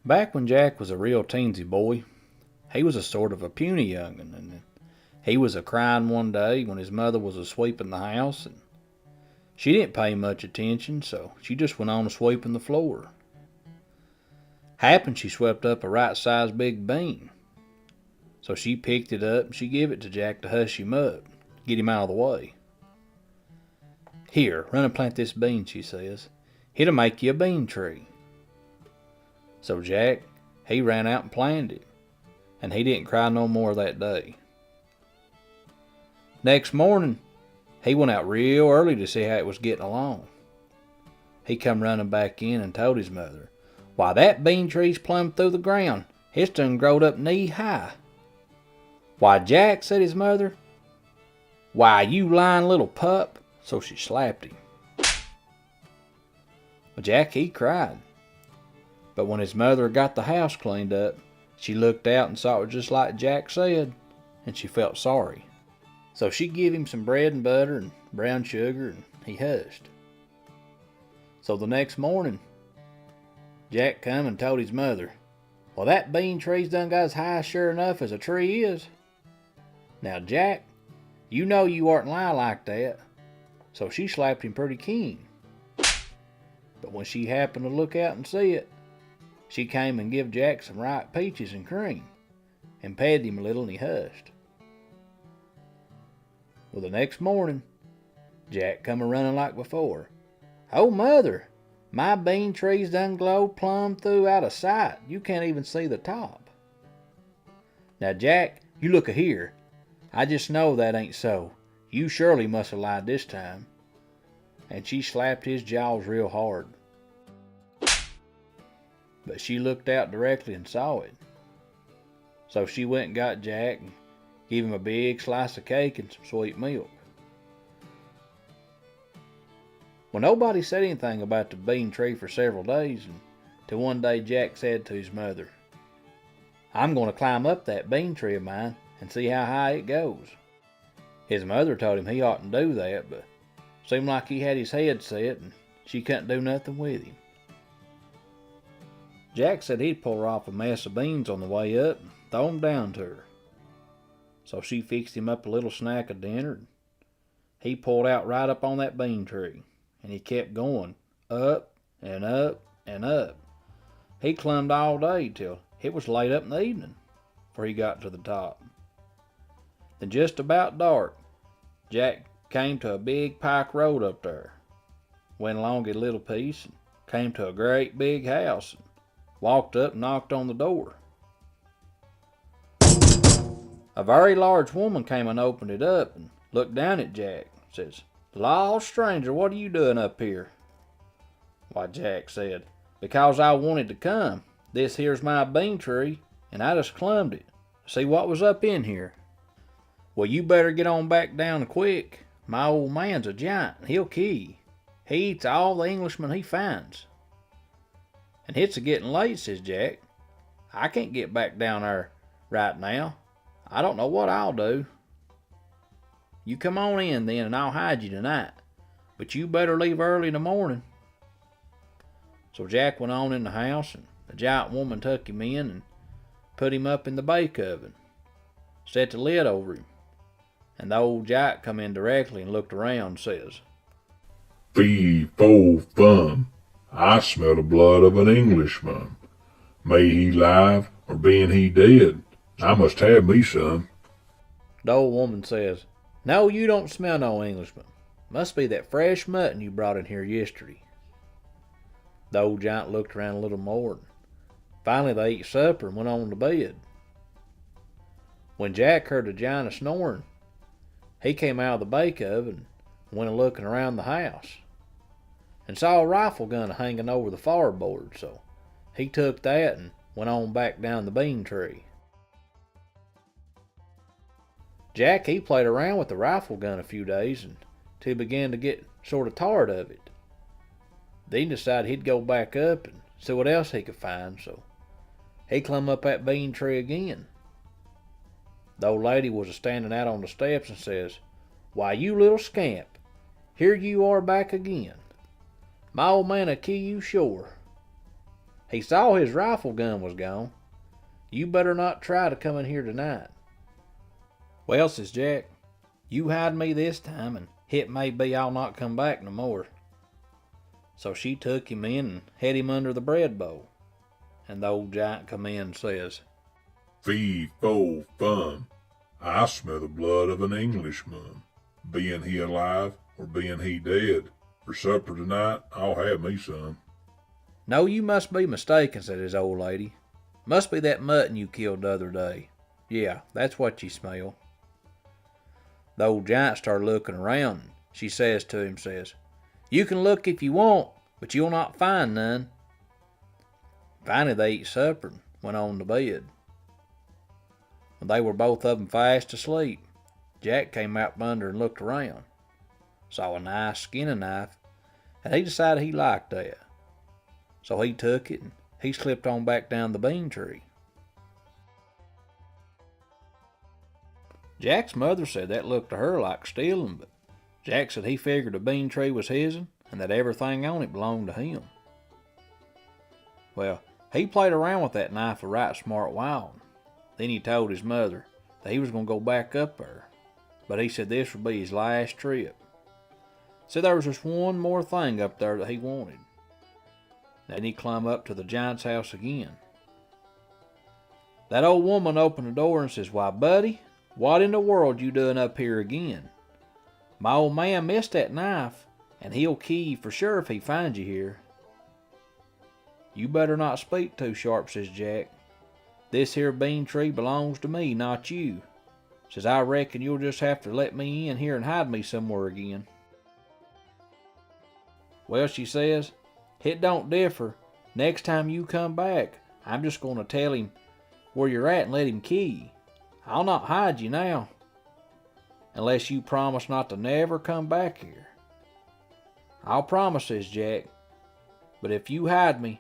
Back when Jack was a real teensy boy, he was a sort of a puny young'un, and he was a crying one day when his mother was a sweeping the house, and she didn't pay much attention, so she just went on a sweeping the floor. Happened she swept up a right-sized big bean, so she picked it up and she give it to Jack to hush him up, get him out of the way. "Here, run and plant this bean," she says. "It'll make you a bean tree." So Jack, he ran out and planted it, and he didn't cry no more that day. Next morning, he went out real early to see how it was getting along. He come running back in and told his mother, "Why, that bean tree's plumb through the ground. It's done growed up knee high." "Why, Jack," said his mother, "why, you lying little pup." So she slapped him. Well, Jack, he cried. But when his mother got the house cleaned up, she looked out and saw it was just like Jack said, and she felt sorry. So she give him some bread and butter and brown sugar, and he hushed. So the next morning, Jack come and told his mother, "Well, that bean tree's done got as high sure enough as a tree is." Now, Jack, you know you oughtn't lie like that. So she slapped him pretty keen. But when she happened to look out and see it, she came and give Jack some ripe peaches and cream, and petted him a little, and he hushed. Well, the next morning, Jack come a-running like before. "Oh, mother, my bean tree's done glowed plumb through out of sight. You can't even see the top." "Now, Jack, you look a-here. I just know that ain't so. You surely must have lied this time." And she slapped his jaws real hard. But she looked out directly and saw it. So she went and got Jack and gave him a big slice of cake and some sweet milk. Well, nobody said anything about the bean tree for several days, until one day Jack said to his mother, "I'm going to climb up that bean tree of mine and see how high it goes." His mother told him he oughtn't do that, but seemed like he had his head set and she couldn't do nothing with him. Jack said he'd pull her off a mess of beans on the way up and throw 'em down to her. So she fixed him up a little snack of dinner, and he pulled out right up on that bean tree, and he kept going up and up and up. He climbed all day till it was late up in the evening before he got to the top. Then just about dark, Jack came to a big pike road up there, went along it a little piece, and came to a great big house, and walked up and knocked on the door. A very large woman came and opened it up and looked down at Jack and says, "Law, stranger, what are you doing up here?" Why, Jack said, "Because I wanted to come. This here's my bean tree, and I just climbed it to see what was up in here." "Well, you better get on back down quick. My old man's a giant, and he'll kill you. He eats all the Englishmen he finds." "And it's a-getting late," says Jack. "I can't get back down there right now. I don't know what I'll do." "You come on in then, and I'll hide you tonight. But you better leave early in the morning." So Jack went on in the house, and the giant woman took him in and put him up in the bake oven, set the lid over him, and the old giant come in directly and looked around and says, "Fee, fo, fum, I smell the blood of an Englishman. May he live, or being he dead, I must have me some." The old woman says, "No, you don't smell no Englishman. Must be that fresh mutton you brought in here yesterday." The old giant looked around a little more, and finally they ate supper and went on to bed. When Jack heard the giant snoring, he came out of the bake oven and went a-looking around the house, and saw a rifle gun hanging over the fireboard, so he took that and went on back down the bean tree. Jack, he played around with the rifle gun a few days until he began to get sort of tired of it. Then he decided he'd go back up and see what else he could find, so he climbed up that bean tree again. The old lady was standing out on the steps and says, "Why, you little scamp, here you are back again. My old man'll kill you sure." He saw his rifle gun was gone. You better not try to come in here tonight. Well, says Jack, you hide me this time, and it may be I'll not come back no more. So she took him in and had him under the bread bowl. And the old giant come in and says, Fee, fo, fum. I smell the blood of an Englishman. Being he alive or being he dead, for supper tonight I'll have me some. No, you must be mistaken, said his old lady. Must be that mutton you killed the other day. Yeah, that's what you smell. The old giant started looking around, and she says to him, you can look if you want, but you'll not find none. Finally they eat supper and went on to bed. When they were both of them fast asleep, Jack came out from under and looked around. Saw a nice skinning knife, and he decided he liked that. So he took it and he slipped on back down the bean tree. Jack's mother said that looked to her like stealing, but Jack said he figured the bean tree was his'n and that everything on it belonged to him. Well, he played around with that knife a right smart while. Then he told his mother that he was going to go back up there, but he said this would be his last trip. Said there was just one more thing up there that he wanted. Then he climbed up to the giant's house again. That old woman opened the door and says, why, buddy, what in the world you doing up here again? My old man missed that knife, and he'll kill you for sure if he finds you here. You better not speak too sharp, says Jack. This here bean tree belongs to me, not you. Says I reckon you'll just have to let me in here and hide me somewhere again. Well, she says, it don't differ. Next time you come back, I'm just going to tell him where you're at and let him kill you. I'll not hide you now, unless you promise not to never come back here. I'll promise, says Jack, but if you hide me,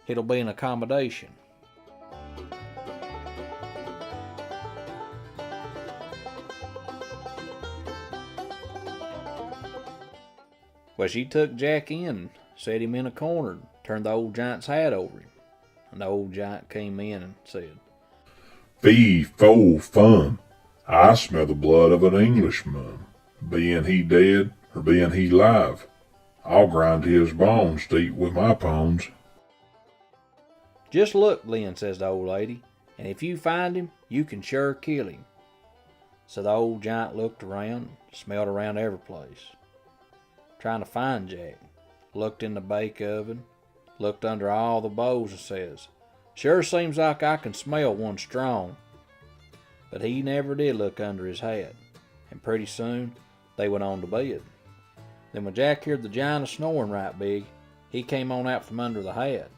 it'll be an accommodation. Well, she took Jack in and set him in a corner and turned the old giant's hat over him. And the old giant came in and said, Fee, fo, fum. I smell the blood of an Englishman. Being he dead or being he live, I'll grind his bones to eat with my pawns. Just look, Lynn, says the old lady, and if you find him, you can sure kill him. So the old giant looked around, smelled around every place, trying to find Jack. Looked in the bake oven, looked under all the bowls and says, sure seems like I can smell one strong. But he never did look under his hat, and pretty soon they went on to bed. Then when Jack heard the giant snoring right big, he came on out from under the hat.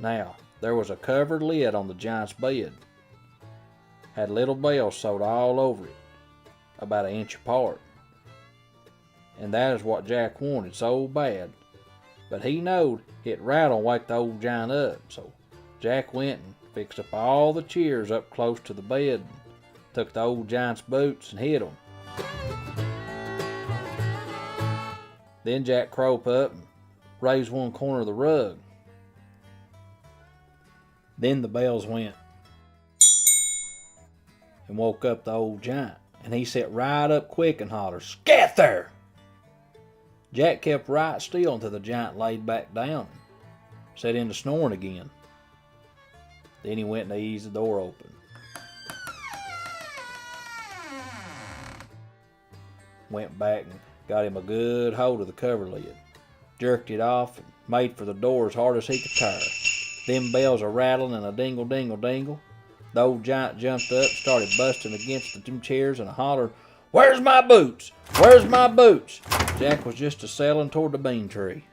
Now, there was a covered lid on the giant's bed. Had little bells sewed all over it, about an inch apart. And that is what Jack wanted so bad. But he knowed it rattled wake the old giant up, so Jack went and fixed up all the chairs up close to the bed, and took the old giant's boots and hid them. Then Jack crope up and raised one corner of the rug. Then the bells went and woke up the old giant, and he sat right up quick and hollered, "Scat there!" Jack kept right still until the giant laid back down and set into snoring again. Then he went and eased the door open. Went back and got him a good hold of the cover lid, jerked it off and made for the door as hard as he could tire. Them bells a rattling and a dingle dingle dingle. The old giant jumped up, started busting against them chairs and a holler, "Where's my boots? Where's my boots?" Jack was just a-sailing toward the bean tree.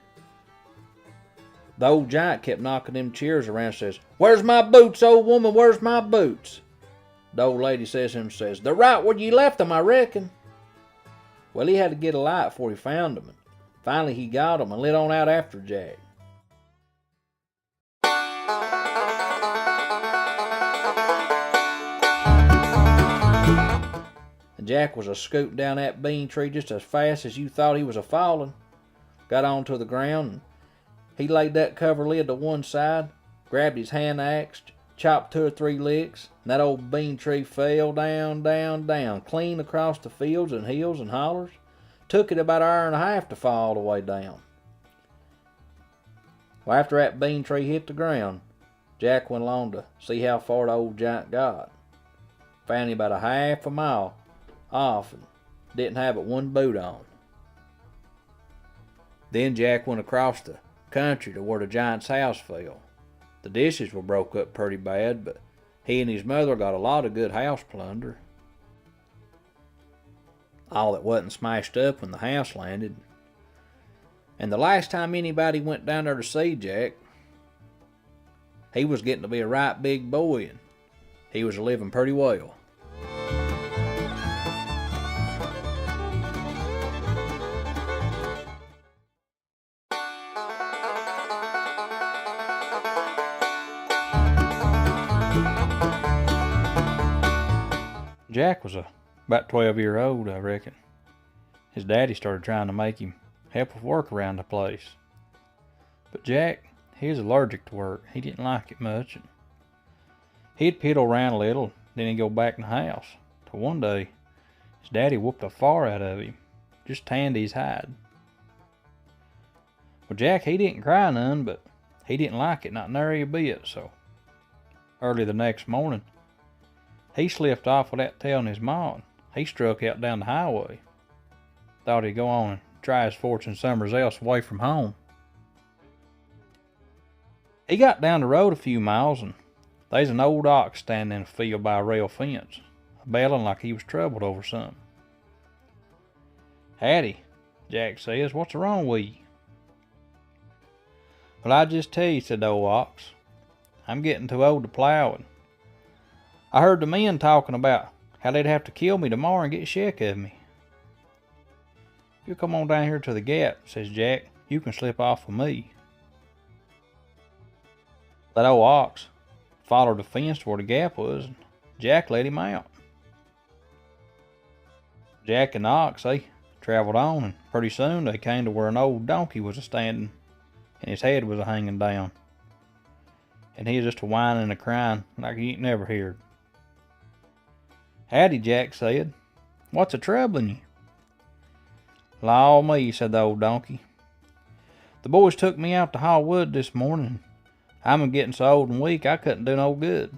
The old giant kept knocking them chairs around and says, "Where's my boots, old woman? Where's my boots?" The old lady says to him, "They're right where you left them, I reckon." Well, he had to get a light before he found them, and finally he got them and lit on out after Jack. And Jack was a-scooting down that bean tree just as fast as you thought he was a-falling. Got onto the ground and He laid that cover lid to one side, grabbed his hand axe, chopped 2 or 3 licks, and that old bean tree fell down, clean across the fields and hills and hollers. Took it about an hour and a half to fall all the way down. Well, after that bean tree hit the ground, Jack went along to see how far the old giant got. Found him about a half a mile off and didn't have but one boot on. Then Jack went across the country to where the giant's house fell. The dishes were broke up pretty bad, but he and his mother got a lot of good house plunder. All that wasn't smashed up when the house landed. And the last time anybody went down there to see Jack, he was getting to be a right big boy, and he was living pretty well. Jack was about 12 years old, I reckon. His daddy started trying to make him help with work around the place. But Jack, he was allergic to work. He didn't like it much. And he'd piddle around a little, then he'd go back in the house. Till one day, his daddy whooped the far out of him, just tanned his hide. Well, Jack, he didn't cry none, but he didn't like it, not nary a bit, so early the next morning, he slipped off without telling his ma, and he struck out down the highway. Thought he'd go on and try his fortune somewhere else away from home. He got down the road a few miles, and there's an old ox standing in a field by a rail fence, bellowing like he was troubled over something. "Howdy," Jack says, "what's wrong with you?" "Well, I just tell you," said the old ox, "I'm getting too old to plow, and I heard the men talking about how they'd have to kill me tomorrow and get sick of me. If you come on down here to the gap," says Jack, "you can slip off with me." That old ox followed the fence to where the gap was, and Jack let him out. Jack and the ox, they traveled on, and pretty soon they came to where an old donkey was a-standing, and his head was a-hanging down. And he was just a-whining and a-crying like you ain't never heard. "Howdy," Jack said. "What's a-troubling you?" "Law me," said the old donkey. "The boys took me out to haul wood this morning. I'm a-getting so old and weak I couldn't do no good.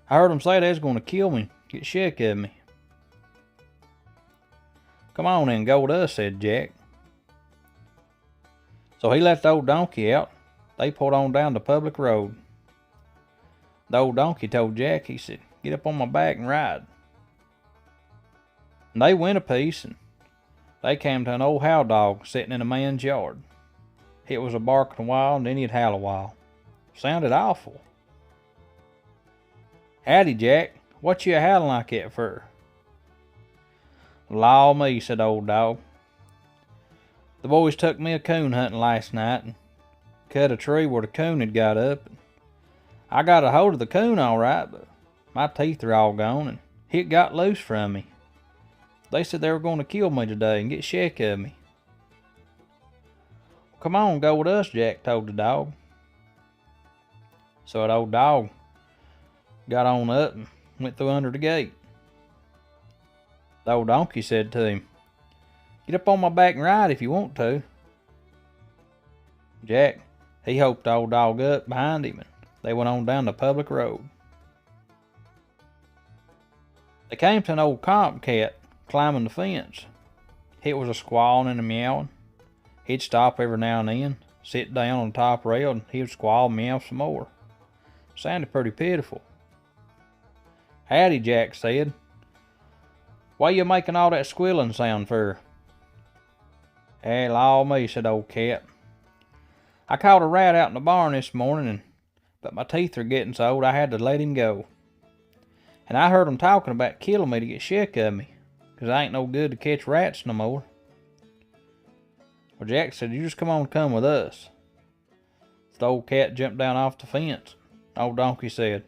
I heard 'em say they was going to kill me, get sick of me." "Come on and go with us," said Jack. So he let the old donkey out. They pulled on down the public road. The old donkey told Jack, he said, "Get up on my back and ride." And they went a piece, and they came to an old howl dog sitting in a man's yard. It was a-barking a while, and then he'd howl a while. Sounded awful. "Howdy, Jack. What you a-howling like that for?" "Law me," said the old dog. "The boys took me a-coon hunting last night, and cut a tree where the coon had got up. And I got a hold of the coon all right, but my teeth are all gone, and it got loose from me. They said they were going to kill me today and get sick of me." "Come on, go with us," Jack told the dog. So that old dog got on up and went through under the gate. The old donkey said to him, "Get up on my back and ride if you want to." Jack, he hoped the old dog up behind him, and they went on down the public road. They came to an old cat climbing the fence. It was a squalling and a meowing. He'd stop every now and then, sit down on the top rail, and he would squall and meow some more. Sounded pretty pitiful. "Howdy," Jack said. "What you making all that squealing sound for?" "Hey, law me," said the old cat. "I caught a rat out in the barn this morning, but my teeth are getting so old I had to let him go. And I heard 'em talking about killing me to get sick of me, 'cause I ain't no good to catch rats no more." Well, Jack said, "You just come with us." So the old cat jumped down off the fence. The old donkey said,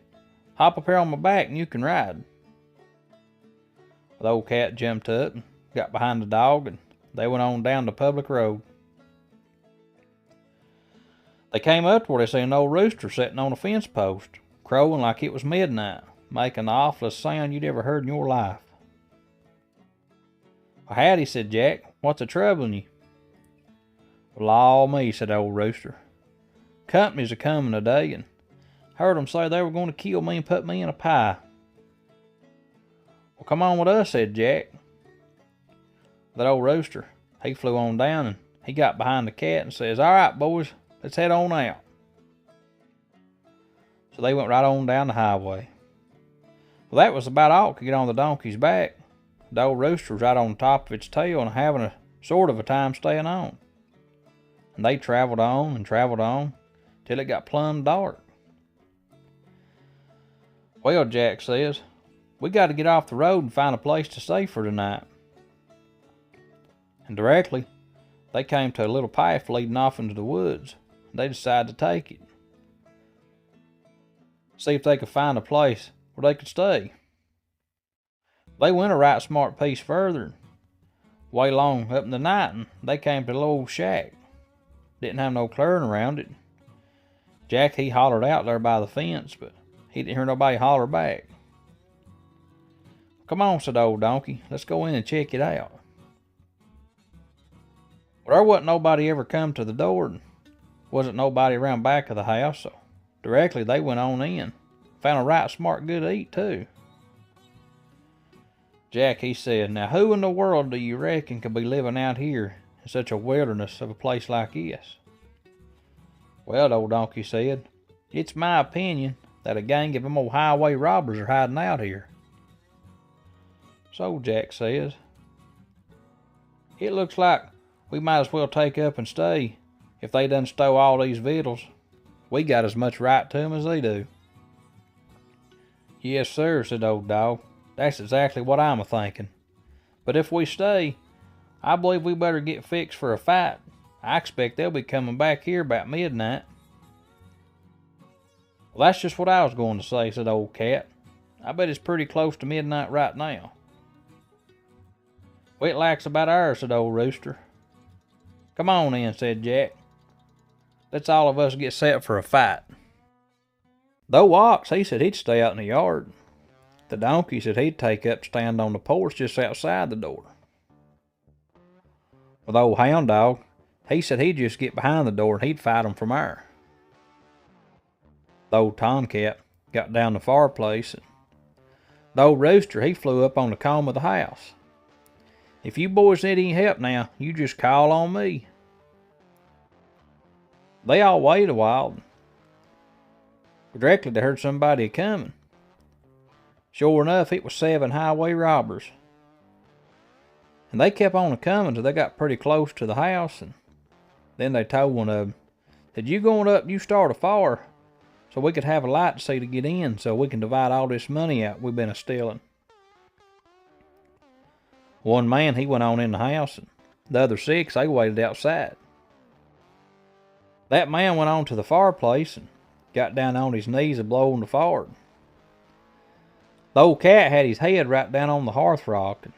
"Hop up here on my back and you can ride." The old cat jumped up and got behind the dog, and they went on down the public road. They came up to where they seen an old rooster sitting on a fence post, crowing like it was midnight, making the awfulest sound you'd ever heard in your life. "Well, howdy," said Jack. "What's a troubling you?" "Well, law me," said the old rooster. "Company's a coming today, and heard 'em say they were going to kill me and put me in a pie." "Well, come on with us," said Jack. That old rooster, he flew on down and he got behind the cat and says, "All right, boys, let's head on out." So they went right on down the highway. Well, that was about all could get on the donkey's back. The old rooster was right on top of its tail and having a sort of a time staying on. And they traveled on till it got plumb dark. "Well," Jack says, "we got to get off the road and find a place to stay for tonight." And directly, they came to a little path leading off into the woods. They decided to take it. See if they could find a place where they could stay. They went a right smart piece further. Way long up in the night, and they came to a little old shack. Didn't have no clearing around it. Jack, he hollered out there by the fence, but he didn't hear nobody holler back. "Come on," said the old donkey. "Let's go in and check it out." Well, there wasn't nobody ever come to the door, and wasn't nobody around back of the house, so directly they went on in. Found a right smart good to eat, too. Jack, he said, "Now who in the world do you reckon could be living out here in such a wilderness of a place like this?" "Well," the old donkey said, "it's my opinion that a gang of them old highway robbers are hiding out here." "So," Jack says, "it looks like we might as well take up and stay if they done stole all these victuals. We got as much right to 'em as they do." "Yes, sir," said the old dog. "That's exactly what I'm a-thinking. But if we stay, I believe we better get fixed for a fight. I expect they'll be coming back here about midnight." "Well, that's just what I was going to say," said the old cat. "I bet it's pretty close to midnight right now." "Well, it lacks about hours," said the old rooster. "Come on in," said Jack. "Let's all of us get set for a fight." The old ox, he said he'd stay out in the yard. The donkey said he'd take up stand on the porch just outside the door. Well, the old hound dog, he said he'd just get behind the door and he'd fight 'em from there. The old tomcat got down the fireplace, and the old rooster, he flew up on the comb of the house. "If you boys need any help now, you just call on me." They all waited a while. Directly they heard somebody coming. Sure enough, it was 7 highway robbers. And they kept on coming till they got pretty close to the house, and then they told one of them, "Said, you going up, you start a fire, so we could have a light to see to get in, so we can divide all this money out we've been a-stealing." One man, he went on in the house, and the other 6, they waited outside. That man went on to the fireplace and got down on his knees and blowing the fire. The old cat had his head right down on the hearth rock, and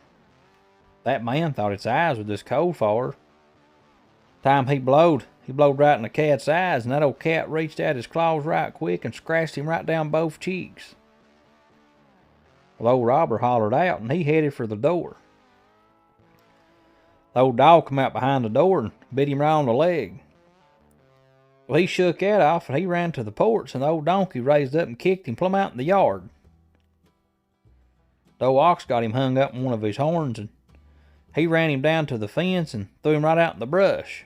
that man thought its eyes were just cold fire. Time he blowed right in the cat's eyes, and that old cat reached out his claws right quick and scratched him right down both cheeks. Well, the old robber hollered out, and he headed for the door. The old dog come out behind the door and bit him right on the leg. Well, he shook that off, and he ran to the porch, and the old donkey raised up and kicked him plumb out in the yard. The old ox got him hung up in one of his horns, and he ran him down to the fence and threw him right out in the brush.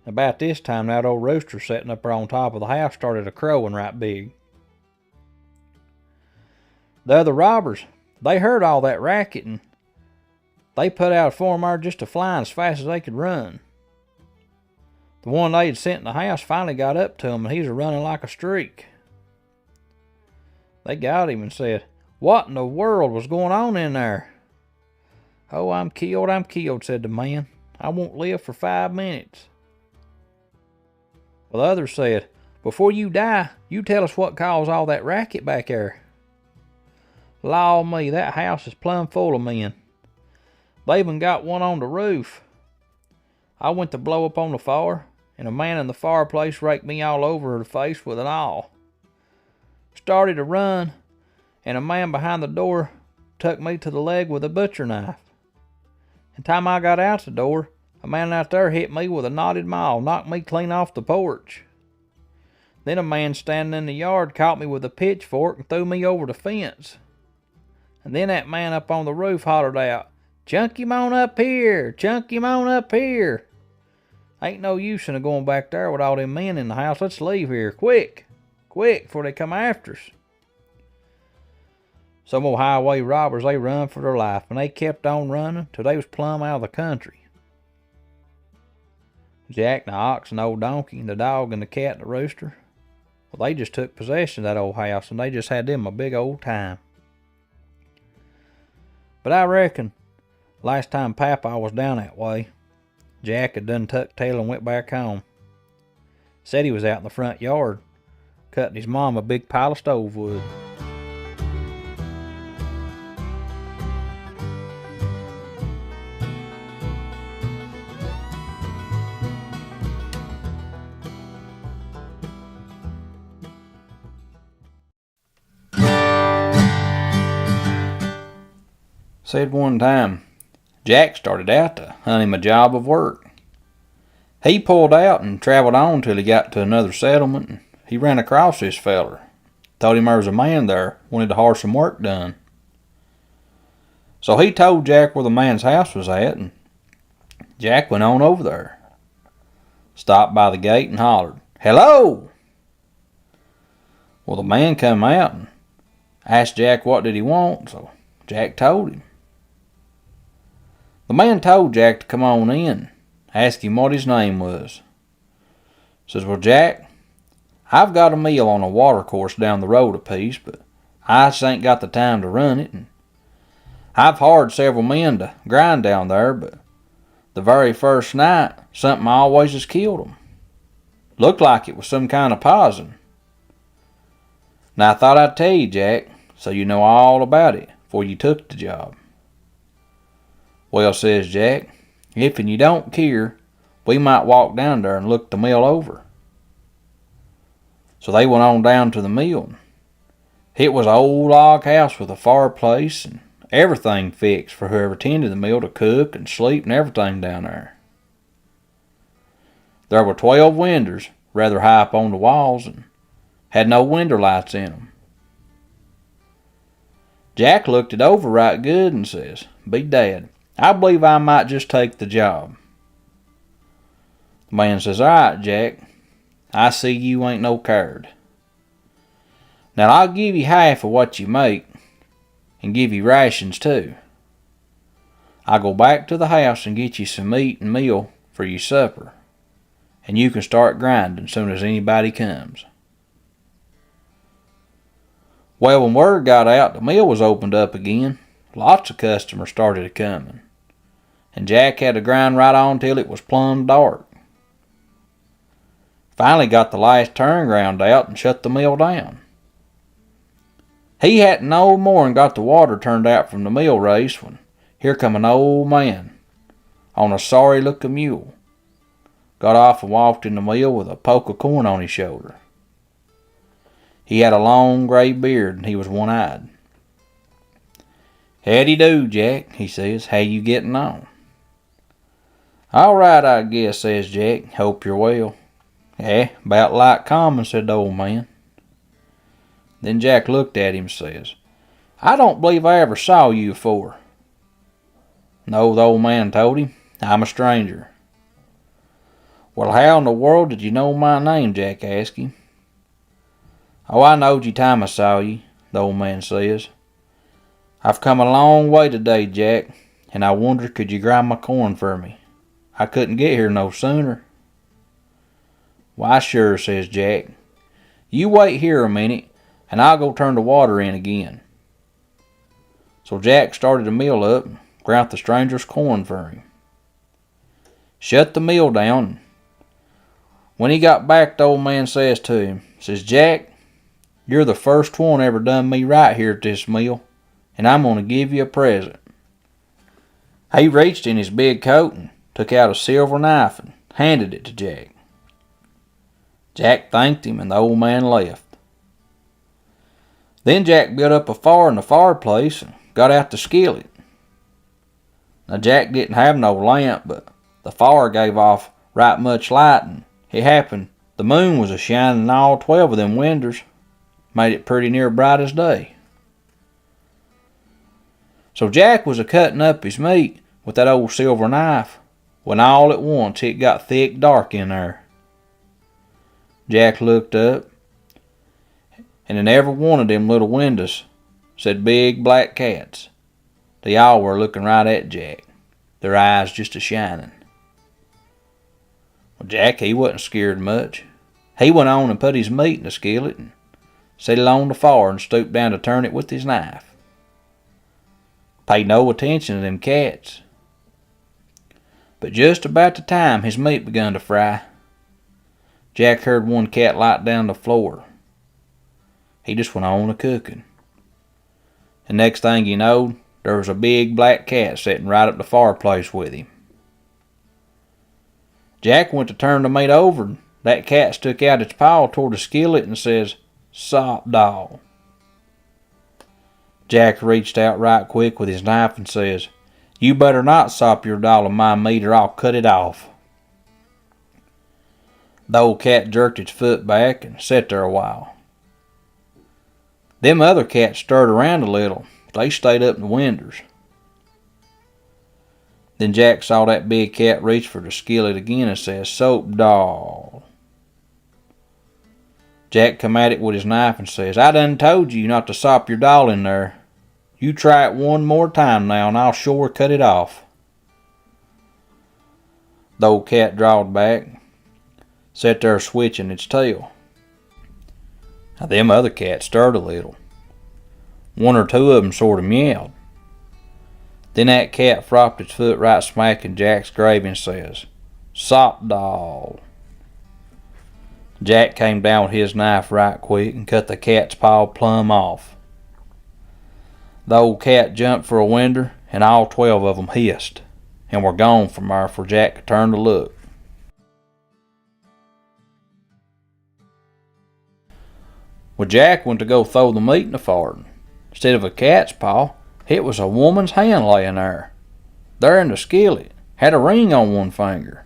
About this time, that old rooster sitting up there on top of the house started a-crowing right big. The other robbers, they heard all that racket, and they put out for 'em there just to fly as fast as they could run. The one they had sent in the house finally got up to him, and he was running like a streak. They got him and said, "What in the world was going on in there?" "Oh, I'm killed," said the man. "I won't live for 5 minutes." Well, the others said, "Before you die, you tell us what caused all that racket back there." "Law me, that house is plumb full of men. They even got one on the roof. I went to blow up on the fire, and a man in the fireplace raked me all over the face with an awl. Started to run, and a man behind the door took me to the leg with a butcher knife. And time I got out the door, a man out there hit me with a knotted maul, knocked me clean off the porch. Then a man standing in the yard caught me with a pitchfork and threw me over the fence. And then that man up on the roof hollered out, "Chunk him on up here! Chunk him on up here!" Ain't no use in going back there with all them men in the house. Let's leave here. Quick! Quick, before they come after us. Some old highway robbers, they run for their life, and they kept on running till they was plumb out of the country. Jack, the ox, and the old donkey, and the dog, and the cat, and the rooster, well, they just took possession of that old house, and they just had them a big old time. But I reckon, last time Papa was down that way, Jack had done tucked tail and went back home. Said he was out in the front yard, cutting his mom a big pile of stove wood. Said one time, Jack started out to hunt him a job of work. He pulled out and traveled on till he got to another settlement, and he ran across this feller. Told him there was a man there, wanted to have some work done. So he told Jack where the man's house was at, and Jack went on over there. Stopped by the gate and hollered, "Hello!" Well, the man come out and asked Jack what did he want, so Jack told him. The man told Jack to come on in, asked him what his name was. Says, "Well, Jack, I've got a mill on a water course down the road a piece, but I just ain't got the time to run it, and I've hired several men to grind down there, but the very first night, something always has killed 'em. Looked like it was some kind of poison. Now I thought I'd tell you, Jack, so you know all about it before you took the job." "Well," says Jack, "if you don't care, we might walk down there and look the mill over." So they went on down to the mill. It was an old log house with a fireplace and everything fixed for whoever tended the mill to cook and sleep and everything down there. There were 12 windows rather high up on the walls and had no window lights in 'em. Jack looked it over right good and says, "Bedad, I believe I might just take the job." The man says, "All right, Jack, I see you ain't no coward. Now I'll give you half of what you make, and give you rations too. I'll go back to the house and get you some meat and meal for your supper, and you can start grinding soon as anybody comes." Well, when word got out the mill was opened up again, lots of customers started a-comin', and Jack had to grind right on till it was plumb dark. Finally got the last turn ground out and shut the mill down. He hadn't no more'n got the water turned out from the mill race when here come an old man on a sorry-looking mule. Got off and walked in the mill with a poke of corn on his shoulder. He had a long gray beard and he was one-eyed. "Howdy do, Jack," he says. "How you getting on?" "All right, I guess," says Jack. "Hope you're well." "Eh, about like common," said the old man. Then Jack looked at him and says, "I don't believe I ever saw you afore." "No," the old man told him. "I'm a stranger." "Well, how in the world did you know my name?" Jack asked him. "Oh, I knowed you time I saw you," the old man says. "I've come a long way today, Jack, and I wonder could you grind my corn for me? I couldn't get here no sooner." "Why, sure," says Jack. "You wait here a minute, and I'll go turn the water in again." So Jack started the mill up and ground the stranger's corn for him. Shut the mill down. When he got back, the old man says to him, says, "Jack, you're the first one ever done me right here at this mill, and I'm going to give you a present." He reached in his big coat and took out a silver knife and handed it to Jack. Jack thanked him, and the old man left. Then Jack built up a fire in the fireplace and got out the skillet. Now Jack didn't have no lamp, but the fire gave off right much light, and it happened the moon was a-shining in all 12 of them windows. Made it pretty near bright as day. So Jack was a-cutting up his meat with that old silver knife, when all at once it got thick dark in there. Jack looked up, and in every one of them little windows sat big black cats. They all were looking right at Jack, their eyes just a-shining. Well, Jack, he wasn't scared much. He went on and put his meat in the skillet and set it on the fire and stooped down to turn it with his knife. Paid no attention to them cats. But just about the time his meat begun to fry, Jack heard one cat light down the floor. He just went on a-cooking. And next thing you know, there was a big black cat sitting right up the fireplace with him. Jack went to turn the meat over, and that cat stuck out its paw toward the skillet and says, "Sop dog." Jack reached out right quick with his knife and says, "You better not sop your doll of my meat or I'll cut it off." The old cat jerked its foot back and sat there a while. Them other cats stirred around a little, but they stayed up in the windows. Then Jack saw that big cat reach for the skillet again and says, "Soap dog." Jack come at it with his knife and says, "I done told you not to sop your doll in there. You try it one more time now and I'll sure cut it off." The old cat drawed back, sat there switching its tail. Now them other cats stirred a little. One or two of them sort of meowed. Then that cat flopped its foot right smack in Jack's grave and says, "Sop dog." Jack came down with his knife right quick and cut the cat's paw plumb off. The old cat jumped for a window, and all 12 of them hissed, and were gone from there before Jack could turn to look. Well, Jack went to go throw the meat in the fire. Instead of a cat's paw, it was a woman's hand laying there. There in the skillet, had a ring on one finger.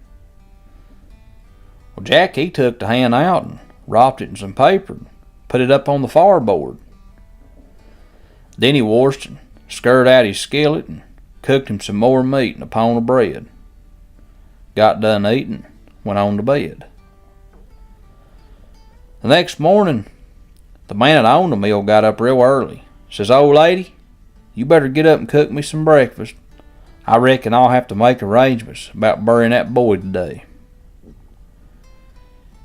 Well, Jack, he took the hand out and wrapped it in some paper and put it up on the fireboard. Then he washed and scoured out his skillet and cooked him some more meat and a pound of bread. Got done eating, went on to bed. The next morning, the man that owned the mill got up real early. Says, "Old lady, you better get up and cook me some breakfast. I reckon I'll have to make arrangements about burying that boy today."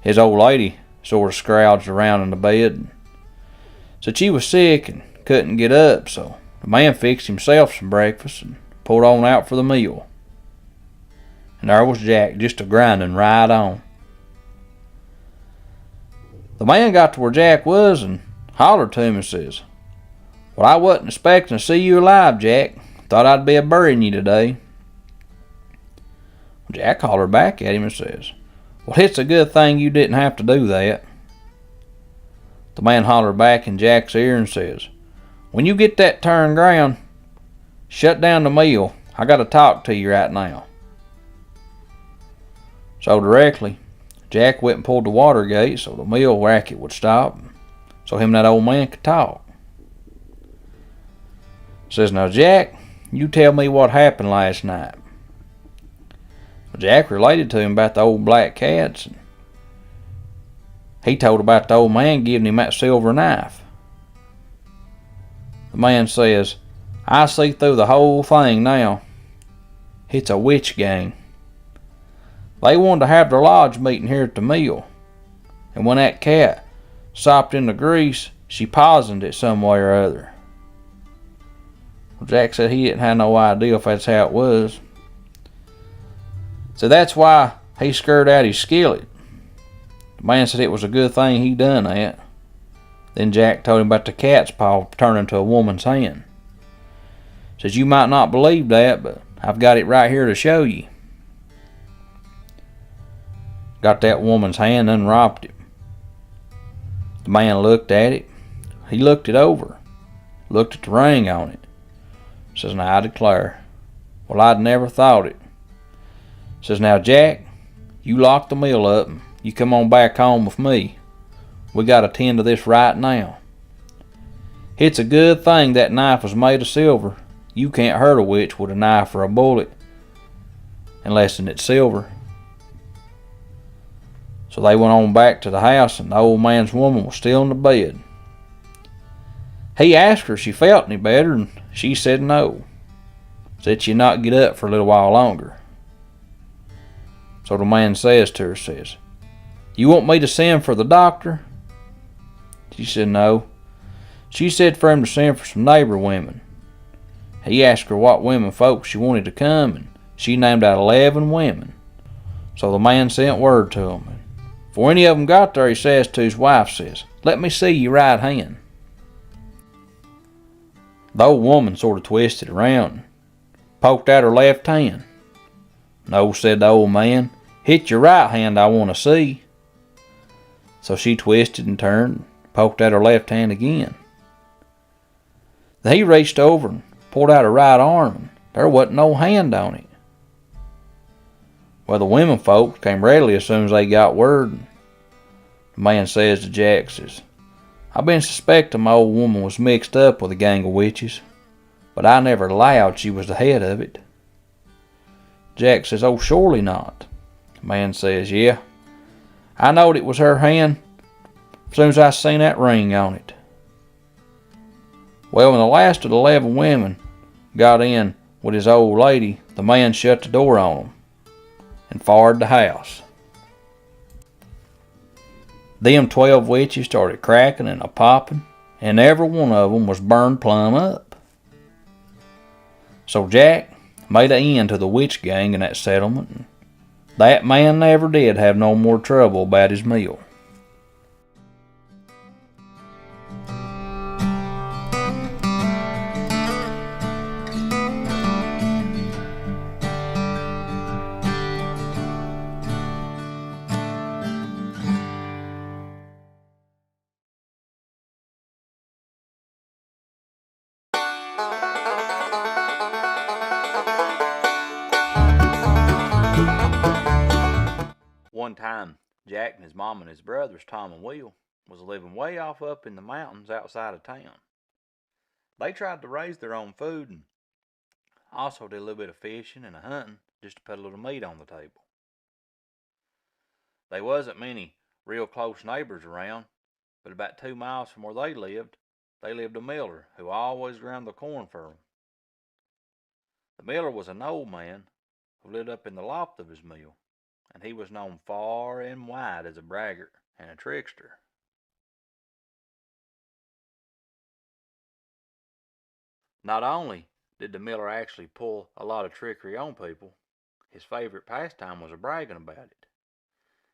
His old lady sort of scrounged around in the bed and said she was sick and couldn't get up, so the man fixed himself some breakfast and pulled on out for the mill. And there was Jack just a-grinding right on. The man got to where Jack was and hollered to him and says, "Well, I wasn't expecting to see you alive, Jack. Thought I'd be a-burying you today." Jack hollered back at him and says, "Well, it's a good thing you didn't have to do that." The man hollered back in Jack's ear and says, "When you get that turned ground, shut down the mill. I got to talk to you right now." So directly, Jack went and pulled the water gate so the mill racket would stop, so him and that old man could talk. Says, "Now, Jack, you tell me what happened last night." Well, Jack related to him about the old black cats, and he told about the old man giving him that silver knife. The man says, "I see through the whole thing now. It's a witch gang. They wanted to have their lodge meeting here at the mill, and when that cat sopped in the grease, she poisoned it some way or other." Well, Jack said he didn't have no idea if that's how it was. So that's why he scoured out his skillet. The man said it was a good thing he done that. Then Jack told him about the cat's paw turning to a woman's hand. Says, "You might not believe that, but I've got it right here to show you." Got that woman's hand, unwrapped it. The man looked at it. He looked it over. Looked at the ring on it. Says, now I declare. Well, I'd never thought it. Says, now Jack, you lock the mill up and you come on back home with me. We got to tend to this right now. It's a good thing that knife was made of silver. You can't hurt a witch with a knife or a bullet unless it's silver. So they went on back to the house, and the old man's woman was still in the bed. He asked her if she felt any better, and she said no. Said she'd not get up for a little while longer. So the man says to her, says, you want me to send for the doctor? She said no. She said for him to send for some neighbor women. He asked her what women folks she wanted to come, and she named out 11 women. So the man sent word to them. Before any of them got there, he says to his wife, says, let me see your right hand. The old woman sort of twisted around and poked out her left hand. No, said the old man, hit your right hand I want to see. So she twisted and turned and poked out her left hand again. Then he reached over and pulled out her right arm, and there wasn't no hand on it. Well, the women folks came readily as soon as they got word. And the man says to Jack, says, I've been suspecting my old woman was mixed up with a gang of witches, but I never allowed she was the head of it. Jack says, oh, surely not. The man says, yeah, I knowed it was her hand as soon as I seen that ring on it. Well, when the last of the 11 women got in with his old lady, the man shut the door on them and fired the house. Them 12 witches started cracking and a-popping, and every one of them was burned plumb up. So Jack made an end to the witch gang in that settlement, and that man never did have no more trouble about his mill. One time, Jack and his mom and his brothers, Tom and Will, was living way off up in the mountains outside of town. They tried to raise their own food and also did a little bit of fishing and hunting just to put a little meat on the table. There wasn't many real close neighbors around, but about 2 miles from where they lived a miller who always ground the corn for them. The miller was an old man who lived up in the loft of his mill, and he was known far and wide as a braggart and a trickster. Not only did the miller actually pull a lot of trickery on people, his favorite pastime was bragging about it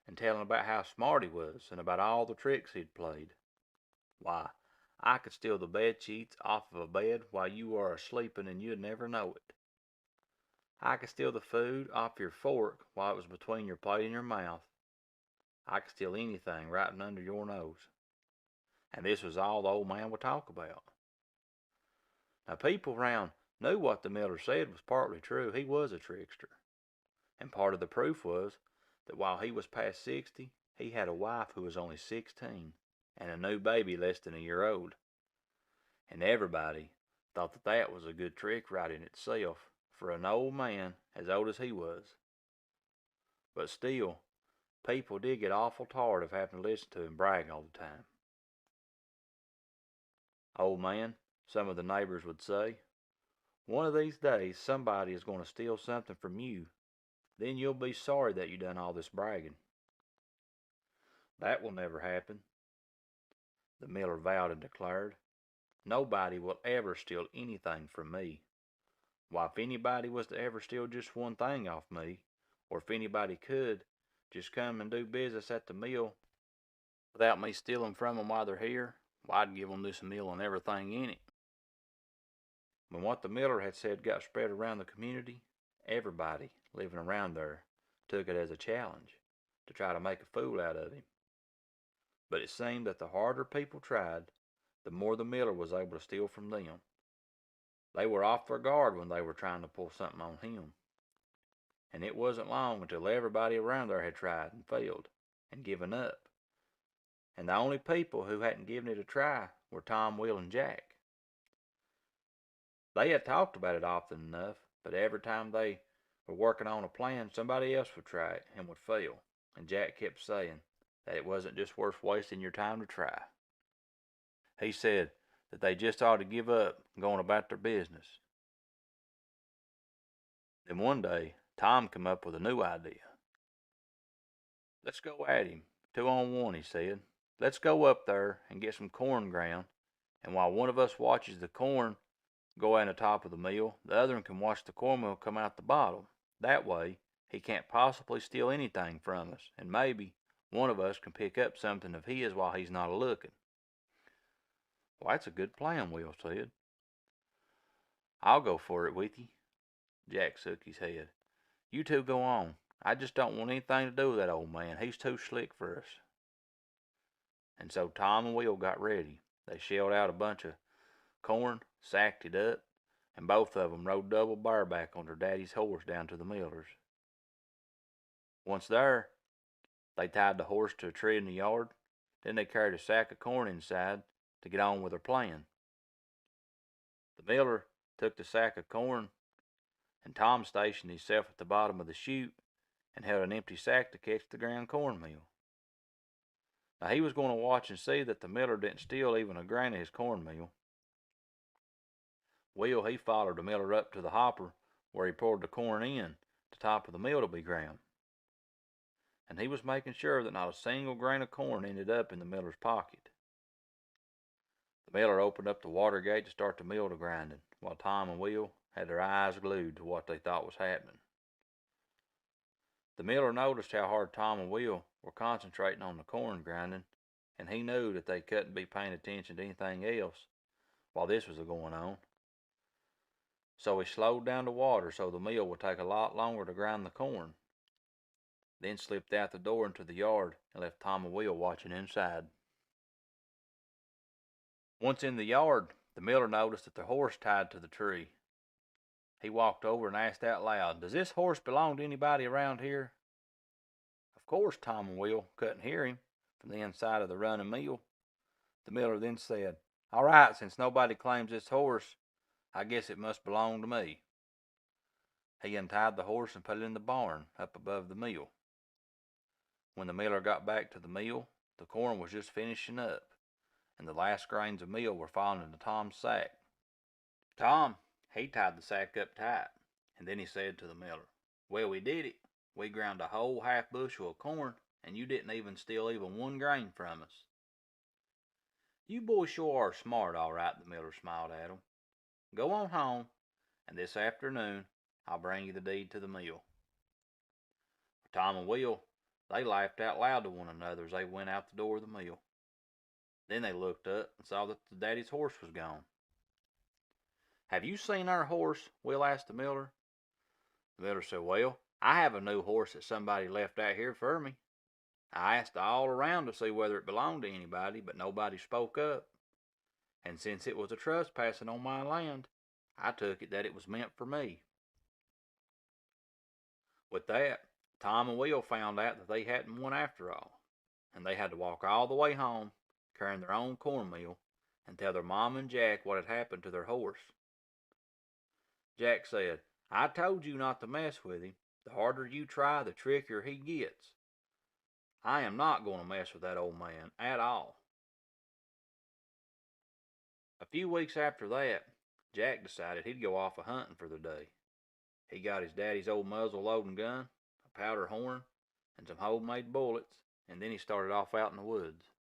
and telling about how smart he was and about all the tricks he'd played. Why, I could steal the bed sheets off of a bed while you are asleeping and you'd never know it. I could steal the food off your fork while it was between your plate and your mouth. I could steal anything right under your nose. And this was all the old man would talk about. Now people around knew what the miller said was partly true. He was a trickster. And part of the proof was that while he was past 60, he had a wife who was only 16 and a new baby less than a year old. And everybody thought that that was a good trick right in itself for an old man as old as he was. But still, people did get awful tired of having to listen to him brag all the time. Old man, some of the neighbors would say, one of these days somebody is going to steal something from you. Then you'll be sorry that you done all this bragging. That will never happen, the miller vowed and declared. Nobody will ever steal anything from me. Why, if anybody was to ever steal just one thing off me, or if anybody could just come and do business at the mill without me stealing from them while they're here, well, I'd give them this mill and everything in it. When what the miller had said got spread around the community, everybody living around there took it as a challenge to try to make a fool out of him. but it seemed that the harder people tried, the more the miller was able to steal from them. They were off their guard when they were trying to pull something on him, and it wasn't long until everybody around there had tried and failed and given up. And the only people who hadn't given it a try were Tom, Will, and Jack. They had talked about it often enough, but every time they were working on a plan, somebody else would try it and would fail. And Jack kept saying that it wasn't just worth wasting your time to try. He said that they just ought to give up going about their business. Then one day, Tom came up with a new idea. "Let's go at him, 2-on-1, he said. "Let's go up there and get some corn ground, and while one of us watches the corn go in the top of the mill, the other one can watch the cornmeal come out the bottom. That way, he can't possibly steal anything from us, and maybe one of us can pick up something of his while he's not a-looking." "Well, that's a good plan," Will said. "I'll go for it with ye." Jack shook his head. "You two go on. I just don't want anything to do with that old man. He's too slick for us." And so Tom and Will got ready. They shelled out a bunch of corn, sacked it up, and both of them rode double bareback on their daddy's horse down to the miller's. Once there, they tied the horse to a tree in the yard. Then they carried a sack of corn inside to get on with their plan. The miller took the sack of corn, and Tom stationed himself at the bottom of the chute and held an empty sack to catch the ground cornmeal. Now he was going to watch and see that the miller didn't steal even a grain of his cornmeal. Will, he followed the miller up to the hopper where he poured the corn in, the top of the mill to be ground. And he was making sure that not a single grain of corn ended up in the miller's pocket. The miller opened up the water gate to start the mill to grinding, while Tom and Will had their eyes glued to what they thought was happening. The miller noticed how hard Tom and Will were concentrating on the corn grinding, and he knew that they couldn't be paying attention to anything else while this was going on. So he slowed down the water so the mill would take a lot longer to grind the corn, then slipped out the door into the yard and left Tom and Will watching inside. Once in the yard, the miller noticed that the horse tied to the tree. He walked over and asked out loud, "Does this horse belong to anybody around here?" Of course, Tom and Will couldn't hear him from the inside of the running mill. The miller then said, "All right, since nobody claims this horse, I guess it must belong to me." He untied the horse and put it in the barn up above the mill. When the miller got back to the mill, the corn was just finishing up, and the last grains of meal were falling into Tom's sack. Tom, he tied the sack up tight, and then he said to the miller, "Well, we did it. We ground a whole half bushel of corn, and you didn't even steal even one grain from us." "You boys sure are smart, all right," the miller smiled at him. "Go on home, and this afternoon I'll bring you the deed to the mill." Tom and Will, they laughed out loud to one another as they went out the door of the mill. Then they looked up and saw that the daddy's horse was gone. "Have you seen our horse?" Will asked the miller. The miller said, "Well, I have a new horse that somebody left out here for me. I asked all around to see whether it belonged to anybody, but nobody spoke up. And since it was a trespassing on my land, I took it that it was meant for me." With that, Tom and Will found out that they hadn't won after all, and they had to walk all the way home, carrying their own cornmeal, and tell their mom and Jack what had happened to their horse. Jack said, "I told you not to mess with him. The harder you try, the trickier he gets. I am not going to mess with that old man at all." A few weeks after that, Jack decided he'd go off a-hunting for the day. He got his daddy's old muzzle-loading gun, a powder horn, and some homemade bullets, and then he started off out in the woods.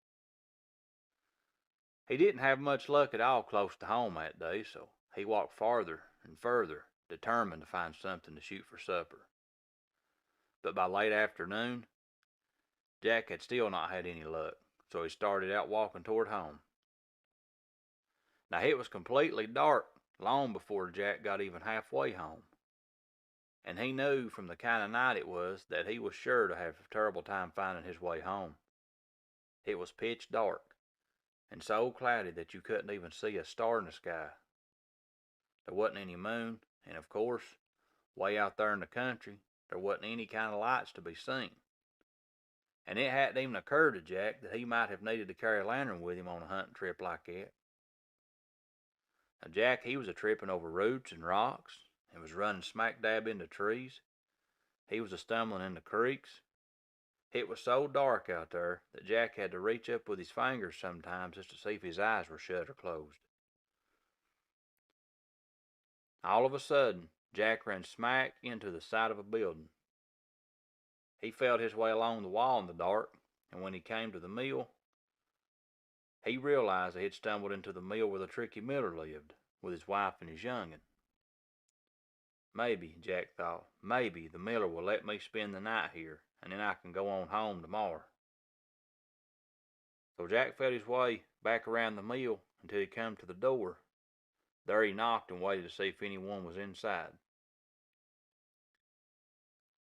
He didn't have much luck at all close to home that day, so he walked farther and further, determined to find something to shoot for supper. But by late afternoon, Jack had still not had any luck, so he started out walking toward home. Now it was completely dark long before Jack got even halfway home, and he knew from the kind of night it was that he was sure to have a terrible time finding his way home. It was pitch dark, and so cloudy that you couldn't even see a star in the sky. There wasn't any moon, and of course, way out there in the country, there wasn't any kind of lights to be seen. And it hadn't even occurred to Jack that he might have needed to carry a lantern with him on a hunting trip like that. Now Jack, he was a-tripping over roots and rocks, and was running smack dab into trees. He was a-stumbling into creeks. It was so dark out there that Jack had to reach up with his fingers sometimes just to see if his eyes were shut or closed. All of a sudden, Jack ran smack into the side of a building. He felt his way along the wall in the dark, and when he came to the mill, he realized he had stumbled into the mill where the tricky miller lived, with his wife and his young'un. Maybe, Jack thought, maybe the miller will let me spend the night here, and then I can go on home tomorrow. So Jack felt his way back around the mill until he come to the door. There he knocked and waited to see if anyone was inside.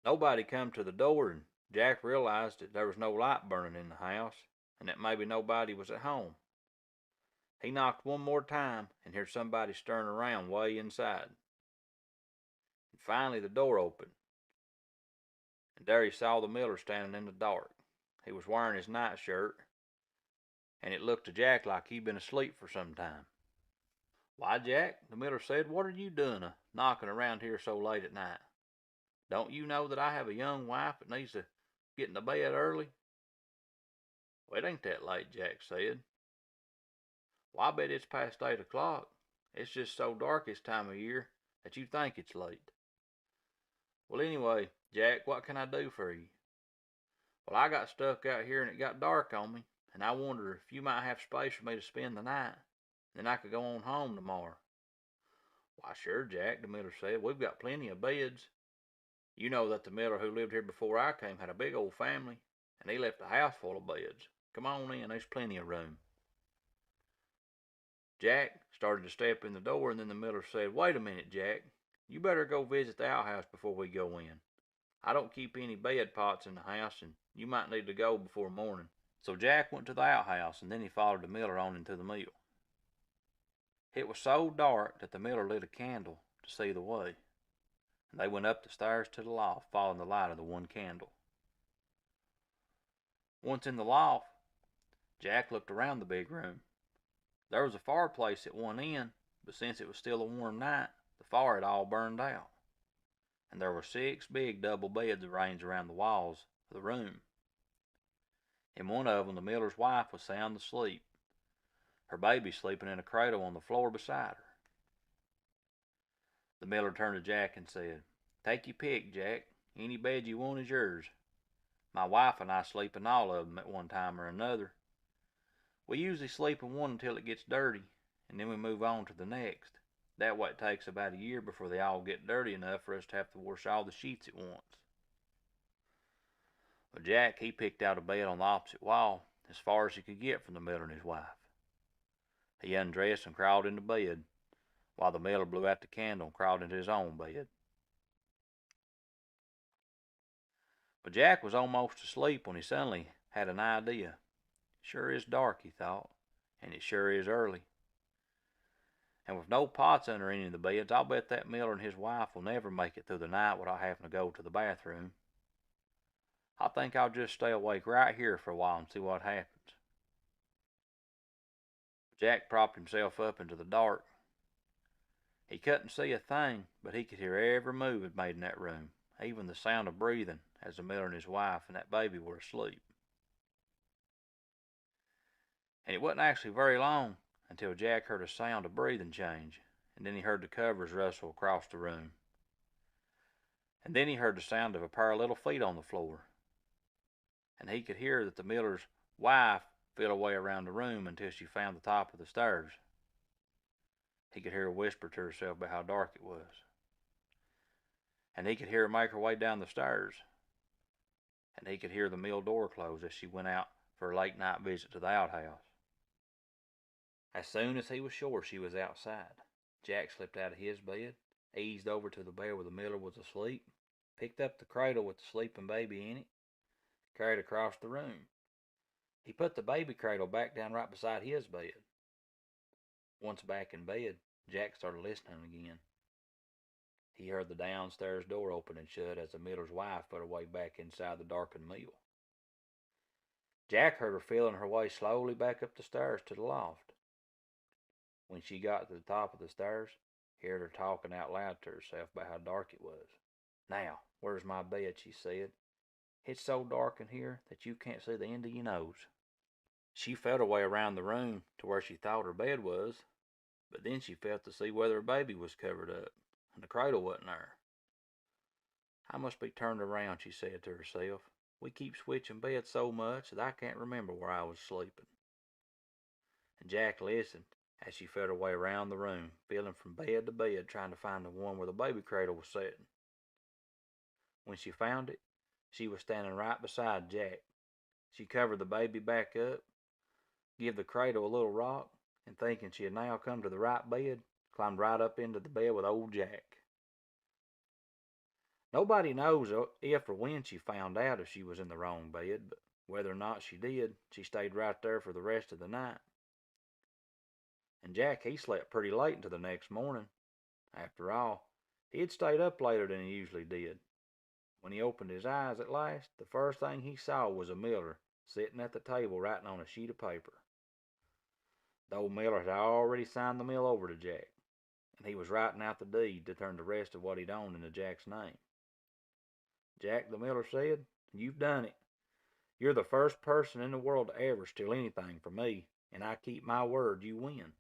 Nobody come to the door, and Jack realized that there was no light burning in the house, and that maybe nobody was at home. He knocked one more time and heard somebody stirring around way inside. And finally the door opened, and there he saw the miller standing in the dark. He was wearing his nightshirt, and it looked to Jack like he'd been asleep for some time. "Why, Jack," the miller said, "what are you doing knocking around here so late at night? Don't you know that I have a young wife that needs to get into bed early?" "Well, it ain't that late," Jack said. "Well, I bet it's past 8 o'clock. It's just so dark this time of year that you think it's late." "Well, anyway, Jack, what can I do for you?" "Well, I got stuck out here and it got dark on me, and I wonder if you might have space for me to spend the night. Then I could go on home tomorrow." "Why, sure, Jack," the miller said. "We've got plenty of beds. You know that the miller who lived here before I came had a big old family, and he left a house full of beds. Come on in, there's plenty of room." Jack started to step in the door, and then the miller said, "Wait a minute, Jack. You better go visit the outhouse before we go in. I don't keep any bed pots in the house, and you might need to go before morning." So Jack went to the outhouse, and then he followed the miller on into the mill. It was so dark that the miller lit a candle to see the way, and they went up the stairs to the loft, following the light of the one candle. Once in the loft, Jack looked around the big room. There was a fireplace at one end, but since it was still a warm night, the fire had all burned out, and there were 6 big double beds arranged around the walls of the room. In one of them, the miller's wife was sound asleep, her baby sleeping in a cradle on the floor beside her. The miller turned to Jack and said, "Take your pick, Jack. Any bed you want is yours. My wife and I sleep in all of them at one time or another. We usually sleep in one until it gets dirty, and then we move on to the next. That way it takes about a year before they all get dirty enough for us to have to wash all the sheets at once." Well, Jack, he picked out a bed on the opposite wall, as far as he could get from the miller and his wife. He undressed and crawled into bed, while the miller blew out the candle and crawled into his own bed. But Jack was almost asleep when he suddenly had an idea. "Sure is dark," he thought, "and it sure is early. And with no pots under any of the beds, I'll bet that miller and his wife will never make it through the night without having to go to the bathroom. I think I'll just stay awake right here for a while and see what happens." Jack propped himself up into the dark. He couldn't see a thing, but he could hear every move it made in that room, even the sound of breathing as the miller and his wife and that baby were asleep. And it wasn't actually very long until Jack heard a sound of breathing change, and then he heard the covers rustle across the room. And then he heard the sound of a pair of little feet on the floor. And he could hear that the miller's wife feel her way around the room until she found the top of the stairs. He could hear her whisper to herself about how dark it was. And he could hear her make her way down the stairs. And he could hear the mill door close as she went out for a late night visit to the outhouse. As soon as he was sure she was outside, Jack slipped out of his bed, eased over to the bed where the miller was asleep, picked up the cradle with the sleeping baby in it, carried it across the room, He put the baby cradle back down right beside his bed. Once back in bed, Jack started listening again. He heard the downstairs door open and shut as the miller's wife put her way back inside the darkened mill. Jack heard her feeling her way slowly back up the stairs to the loft. When she got to the top of the stairs, he heard her talking out loud to herself about how dark it was. "Now, where's my bed?" she said. "It's so dark in here that you can't see the end of your nose." She felt her way around the room to where she thought her bed was, but then she felt to see whether her baby was covered up, and the cradle wasn't there. "I must be turned around," she said to herself. "We keep switching beds so much that I can't remember where I was sleeping." And Jack listened as she felt her way around the room, feeling from bed to bed, trying to find the one where the baby cradle was sitting. When she found it, she was standing right beside Jack. She covered the baby back up, give the cradle a little rock, and thinking she had now come to the right bed, climbed right up into the bed with old Jack. Nobody knows if or when she found out if she was in the wrong bed, but whether or not she did, she stayed right there for the rest of the night. And Jack, he slept pretty late into the next morning. After all, he had stayed up later than he usually did. When he opened his eyes at last, the first thing he saw was a miller sitting at the table writing on a sheet of paper. The old miller had already signed the mill over to Jack, and he was writing out the deed to turn the rest of what he'd owned into Jack's name. "Jack," the miller said, "you've done it. You're the first person in the world to ever steal anything from me, and I keep my word you win."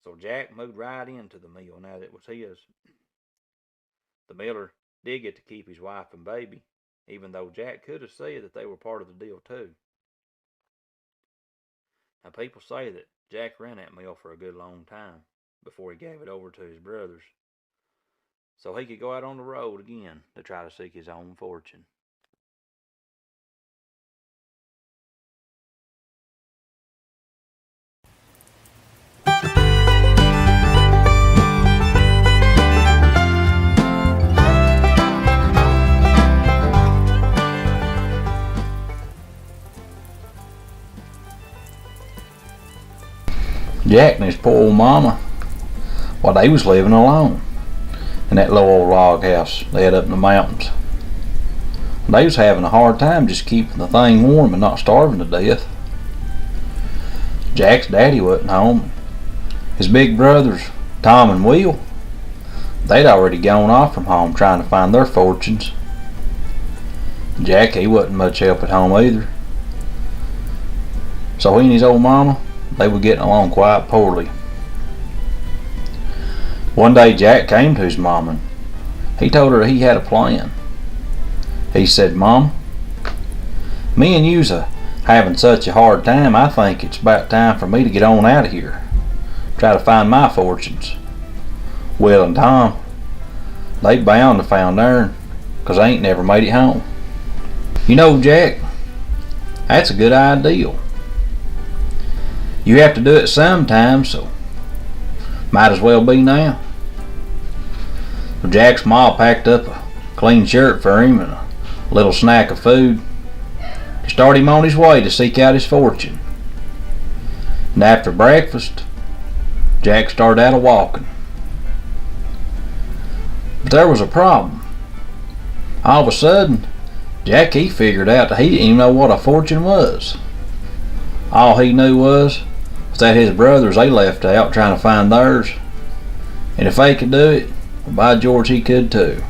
So Jack moved right into the mill now that it was his. The miller did get to keep his wife and baby, even though Jack could have said that they were part of the deal too. Now people say that Jack ran that mill for a good long time before he gave it over to his brothers, so he could go out on the road again to try to seek his own fortune. Jack and his poor old mama, well, they was living alone in that little old log house they had up in the mountains. They was having a hard time just keeping the thing warm and not starving to death. Jack's daddy wasn't home. His big brothers, Tom and Will, they'd already gone off from home trying to find their fortunes. Jack, he wasn't much help at home either. So he and his old mama, they were getting along quite poorly. One day Jack came to his mama and he told her he had a plan. He said, "Mom, me and you's having such a hard time, I think it's about time for me to get on out of here. Try to find my fortunes." Will and Tom, they bound to find theirs, 'cause they ain't never made it home. "You know, Jack, that's a good idea. You have to do it sometime, so might as well be now." So Jack's ma packed up a clean shirt for him and a little snack of food to start him on his way to seek out his fortune. And after breakfast, Jack started out a-walking. But there was a problem. All of a sudden, Jack, he figured out that he didn't even know what a fortune was. All he knew was that his brothers, they left out trying to find theirs, and if they could do it, well, by George, he could too.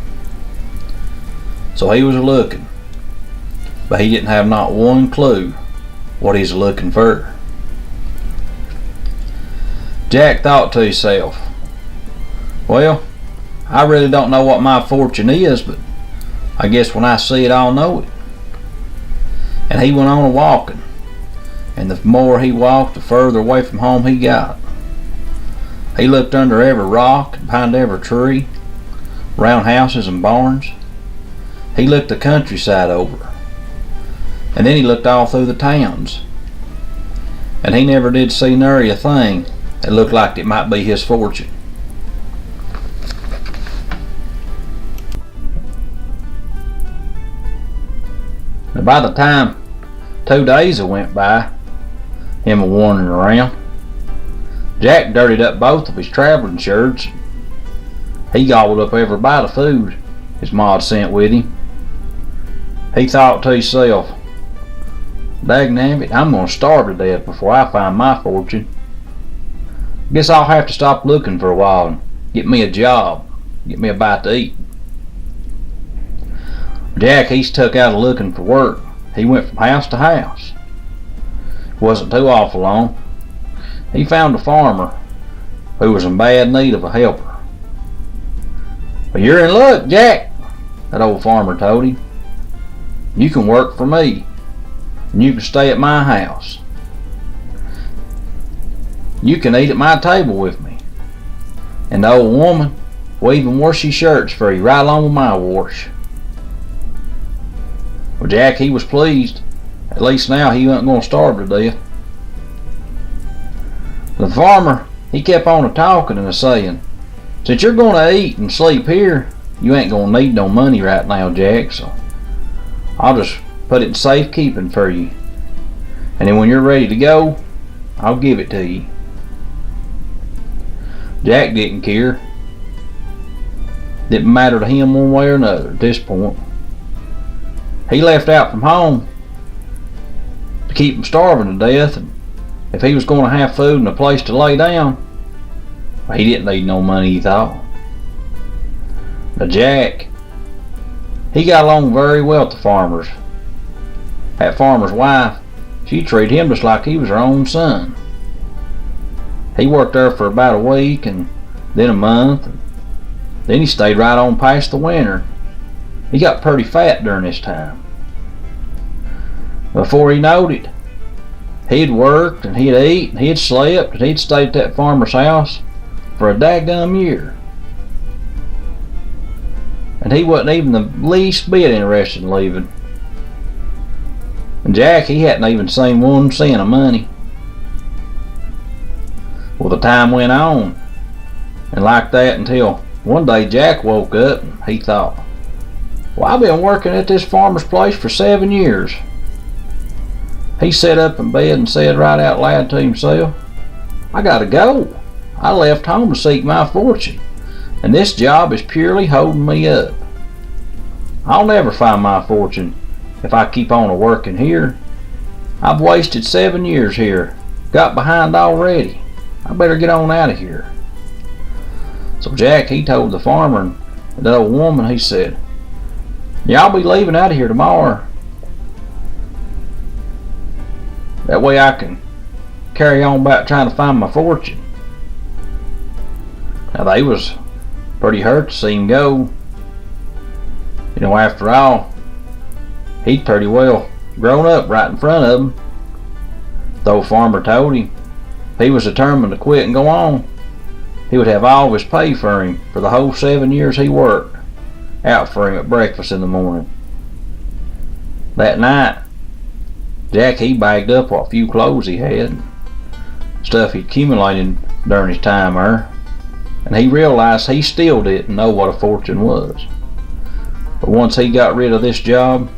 So he was looking, but he didn't have not one clue what he's looking for. Jack thought to himself, "Well, I really don't know what my fortune is, but I guess when I see it, I'll know it." And he went on a-walking. And the more he walked, the further away from home he got. He looked under every rock and behind every tree, around houses and barns. He looked the countryside over. And then he looked all through the towns. And he never did see nary a thing that looked like it might be his fortune. Now by the time 2 days went by, him a-wandering around. Jack dirtied up both of his traveling shirts. He gobbled up every bite of food his ma had sent with him. He thought to himself, "Dagnabbit, I'm gonna starve to death before I find my fortune. Guess I'll have to stop looking for a while and get me a job, get me a bite to eat." Jack, he's took out looking for work. He went from house to house. Wasn't too awful long. He found a farmer who was in bad need of a helper. "Well, you're in luck, Jack," that old farmer told him. "You can work for me, and you can stay at my house. You can eat at my table with me, and the old woman will even wash your shirts for you right along with my wash." Well, Jack, he was pleased. At least now he wasn't going to starve to death. The farmer, he kept on a-talking and a-saying, "Since you're going to eat and sleep here, you ain't going to need no money right now, Jack, so I'll just put it in safekeeping for you. And then when you're ready to go, I'll give it to you." Jack didn't care. Didn't matter to him one way or another at this point. He left out from home to keep from starving to death, and if he was going to have food and a place to lay down, well, he didn't need no money, he thought. But Jack, he got along very well with the farmers. That farmer's wife, she treated him just like he was her own son. He worked there for about a week, and then a month, and then he stayed right on past the winter. He got pretty fat during this time. Before he knowed it, he'd worked and he'd eat and he'd slept and he'd stayed at that farmer's house for a daggum year. And he wasn't even the least bit interested in leaving. And Jack, he hadn't even seen 1 cent of money. Well, the time went on, and like that until one day Jack woke up and he thought, "Well, I've been working at this farmer's place for 7 years. He sat up in bed and said right out loud to himself, "I gotta go. I left home to seek my fortune, and this job is purely holding me up. I'll never find my fortune if I keep on working here. I've wasted 7 years here, got behind already. I better get on out of here." So Jack, he told the farmer and that old woman, he said, "Yeah, I'll be leaving out of here tomorrow. That way I can carry on about trying to find my fortune." Now they was pretty hurt to see him go. You know, after all, he'd pretty well grown up right in front of them. The old farmer told him if he was determined to quit and go on, he would have all of his pay for him for the whole 7 years he worked out for him at breakfast in the morning. That night, Jack, he bagged up what few clothes he had, stuff he'd accumulated during his time there, and he realized he still didn't know what a fortune was. But once he got rid of this job,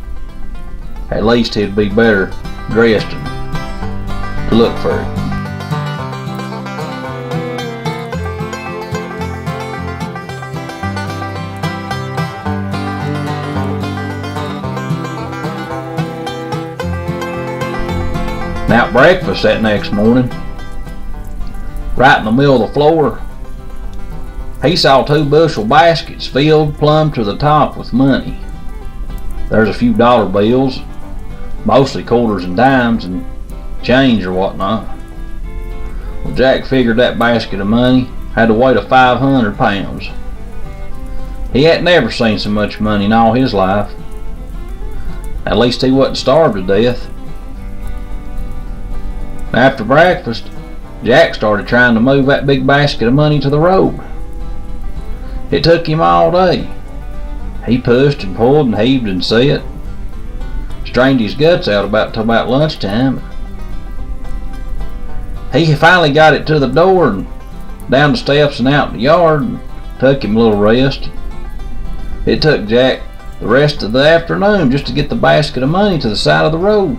at least he'd be better dressed to look for it. Now at breakfast that next morning, right in the middle of the floor, he saw 2 bushel baskets filled plumb to the top with money. There's a few dollar bills, mostly quarters and dimes and change or whatnot. Well, Jack figured that basket of money had a weight of 500 pounds. He hadn't never seen so much money in all his life. At least he wasn't starved to death. After breakfast, Jack started trying to move that big basket of money to the road. It took him all day. He pushed and pulled and heaved and set. Strained his guts out till about lunchtime. He finally got it to the door and down the steps and out in the yard, and took him a little rest. It took Jack the rest of the afternoon just to get the basket of money to the side of the road.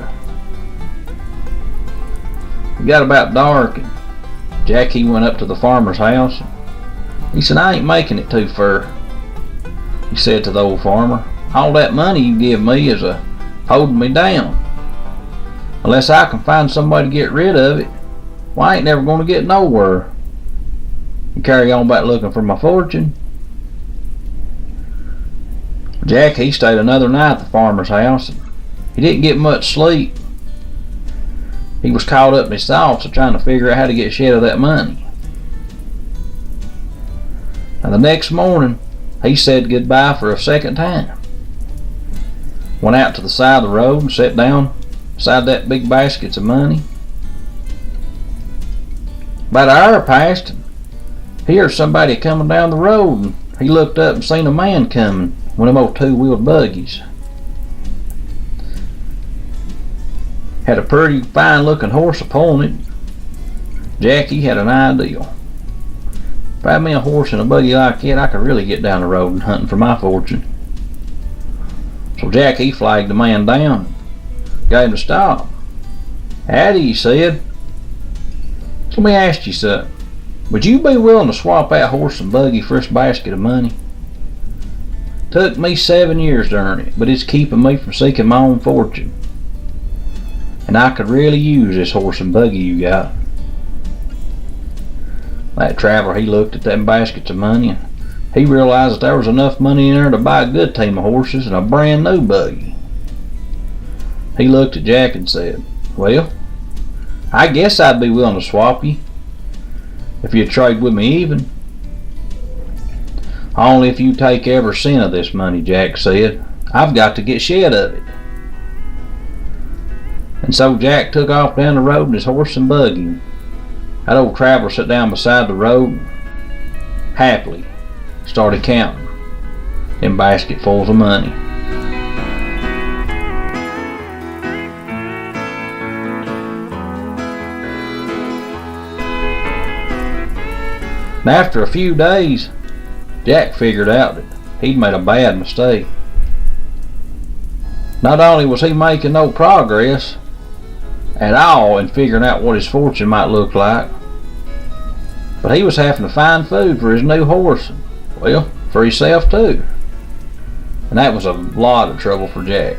It got about dark, and Jack, he went up to the farmer's house. He said, "I ain't making it too fur," he said to the old farmer. "All that money you give me is holding me down. Unless I can find somebody to get rid of it, well, I ain't never going to get nowhere and carry on back looking for my fortune." Jack, he stayed another night at the farmer's house. He didn't get much sleep. He was caught up in his thoughts of trying to figure out how to get shed of that money. Now the next morning, he said goodbye for a second time. Went out to the side of the road and sat down beside that big basket of money. About an hour passed, and he heard somebody coming down the road, and he looked up and seen a man coming, one of them old two-wheeled buggies. Had a pretty fine-looking horse upon it. Jackie had an idea. If I had me a horse and a buggy like it, I could really get down the road and hunting for my fortune. So Jack, he flagged the man down, gave him to stop. "Howdy," he said. "Let me ask you something. Would you be willing to swap that horse and buggy for this basket of money? Took me 7 years to earn it, but it's keeping me from seeking my own fortune. And I could really use this horse and buggy you got." That traveler, he looked at them baskets of money, and he realized that there was enough money in there to buy a good team of horses and a brand new buggy. He looked at Jack and said, "Well, I guess I'd be willing to swap you if you'd trade with me even." "Only if you take every cent of this money," Jack said. "I've got to get shed of it." And so Jack took off down the road in his horse and buggy. That old traveler sat down beside the road and happily started counting them basketfuls of money. And after a few days, Jack figured out that he'd made a bad mistake. Not only was he making no progress at all in figuring out what his fortune might look like, but he was having to find food for his new horse, and, well, for himself too. And that was a lot of trouble for Jack.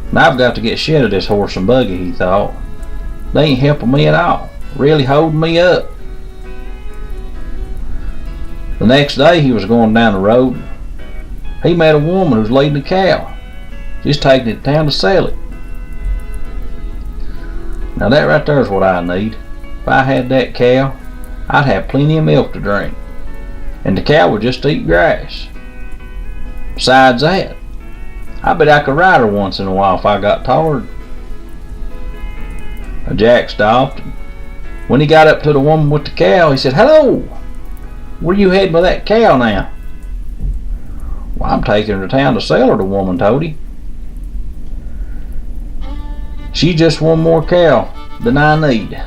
"And I've got to get shed of this horse and buggy," he thought. "They ain't helping me at all, really holding me up." The next day he was going down the road. He met a woman who was leading a cow, just taking it to town to sell it. Now that right there is what I need. If I had that cow, I'd have plenty of milk to drink, and the cow would just eat grass. Besides that, I bet I could ride her once in a while if I got tired. Now Jack stopped, and when he got up to the woman with the cow, he said, "Hello, where you heading with that cow now?" "Well, I'm taking her to town to sell her," the woman told him. "She's just one more cow than I need.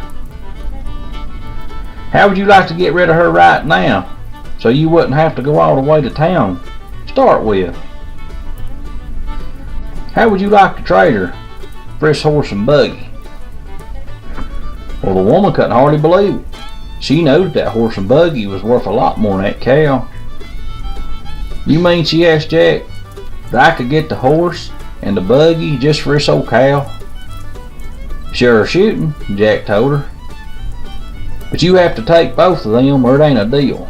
How would you like to get rid of her right now, so you wouldn't have to go all the way to town to start with? How would you like to trade her for this horse and buggy?" Well, the woman couldn't hardly believe it. She knew that horse and buggy was worth a lot more than that cow. "You mean," she asked Jack, "that I could get the horse and the buggy just for this old cow?" "Sure shooting," Jack told her. "But you have to take both of them or it ain't a deal.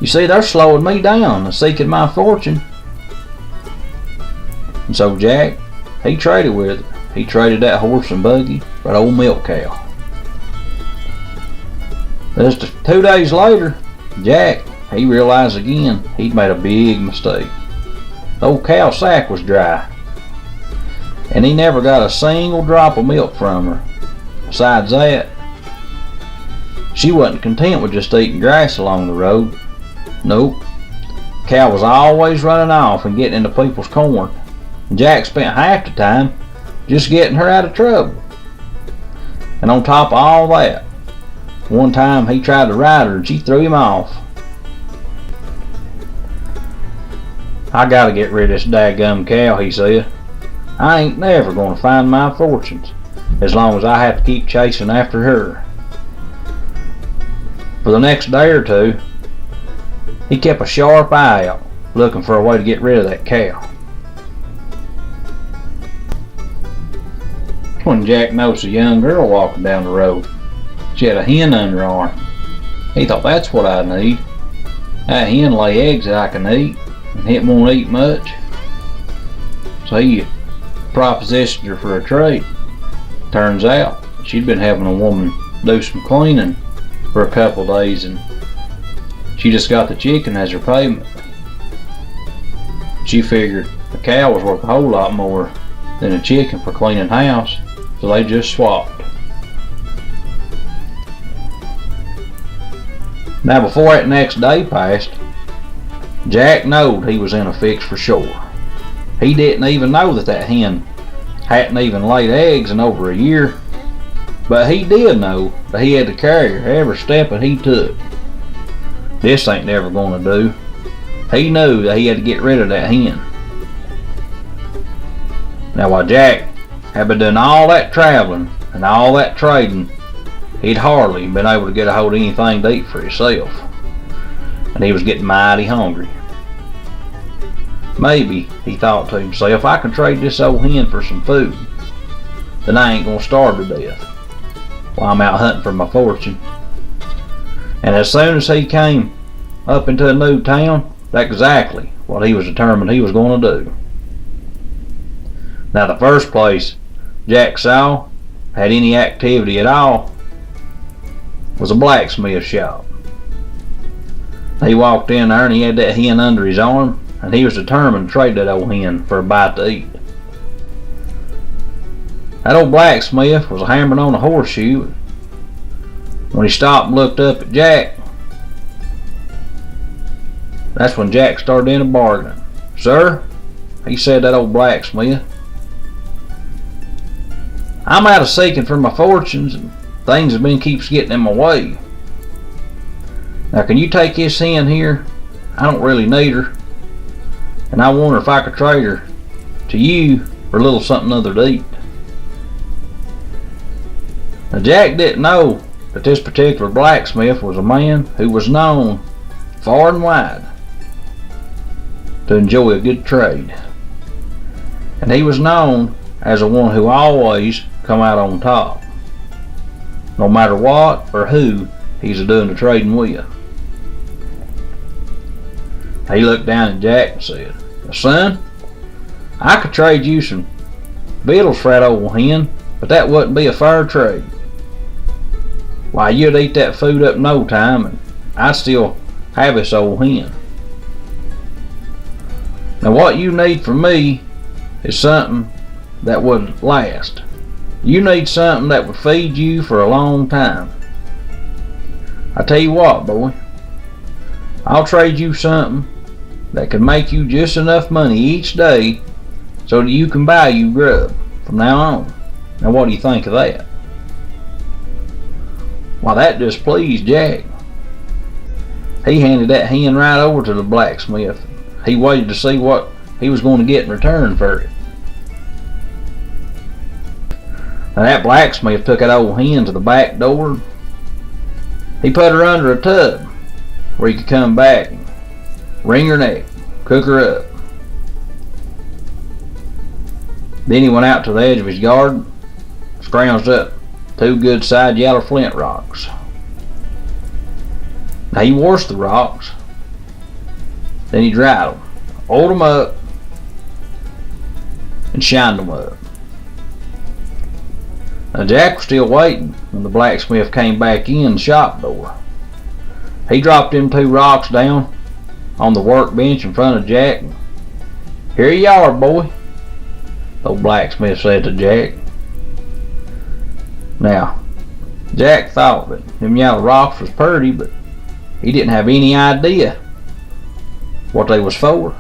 You see, they're slowing me down and seeking my fortune." And so Jack, he traded with her. He traded that horse and buggy for that old milk cow. Just 2 days later, Jack, he realized again he'd made a big mistake. The old cow's sack was dry, and he never got a single drop of milk from her. Besides that, she wasn't content with just eating grass along the road. Nope. The cow was always running off and getting into people's corn, and Jack spent half the time just getting her out of trouble. And on top of all that, one time he tried to ride her and she threw him off. "I gotta get rid of this daggum cow," he said. "I ain't never gonna find my fortunes as long as I have to keep chasing after her. For the next day or two, he kept a sharp eye out, looking for a way to get rid of that cow. When Jack noticed a young girl walking down the road, she had a hen under her arm. He thought, that's what I need. That hen lay eggs that I can eat, and it won't eat much. So he propositioned her for a trade. Turns out, she'd been having a woman do some cleaning for a couple days, and she just got the chicken as her payment. She figured the cow was worth a whole lot more than a chicken for cleaning house, so they just swapped. Now before that next day passed, Jack knowed he was in a fix for sure. He didn't even know that hen hadn't even laid eggs in over a year, but he did know that he had to carry her every step that he took. This ain't never gonna do. He knew that he had to get rid of that hen. Now while Jack had been doing all that traveling and all that trading, he'd hardly been able to get a hold of anything to eat for himself, and he was getting mighty hungry. Maybe, he thought to himself, if I can trade this old hen for some food, then I ain't gonna starve to death while I'm out hunting for my fortune. And as soon as he came up into a new town, that's exactly what he was determined he was going to do. Now the first place Jack saw had any activity at all was a blacksmith shop. He walked in there and he had that hen under his arm, and he was determined to trade that old hen for a bite to eat. That old blacksmith was hammering on a horseshoe. When he stopped and looked up at Jack, that's when Jack started in a bargaining. Sir, he said, that old blacksmith, I'm out of seeking for my fortunes, and things have been keeps getting in my way. Now can you take this hen here? I don't really need her, and I wonder if I could trade her to you for a little something other to eat. Now Jack didn't know that this particular blacksmith was a man who was known far and wide to enjoy a good trade, and he was known as a one who always come out on top, no matter what or who he's doing the trading with. He looked down at Jack and said, son, I could trade you some victuals for that old hen, but that wouldn't be a fair trade. Why, you'd eat that food up in no time, and I'd still have this old hen. Now what you need from me is something that wouldn't last. You need something that would feed you for a long time. I tell you what, boy, I'll trade you something that can make you just enough money each day so that you can buy you grub from now on. Now what do you think of that? Well, that just pleased Jack. He handed that hen right over to the blacksmith. He waited to see what he was going to get in return for it. Now that blacksmith took that old hen to the back door. He put her under a tub where he could come back and wring her neck, cook her up. Then he went out to the edge of his garden, scrounged up 2 good side yellow flint rocks. Now he washed the rocks, then he dried them, oiled them up, and shined them up. Now Jack was still waiting when the blacksmith came back in the shop door. He dropped them 2 rocks down on the workbench in front of Jack. Here you are, boy, the old blacksmith said to Jack. Now, Jack thought that them yellow rocks was purty, but he didn't have any idea what they was for.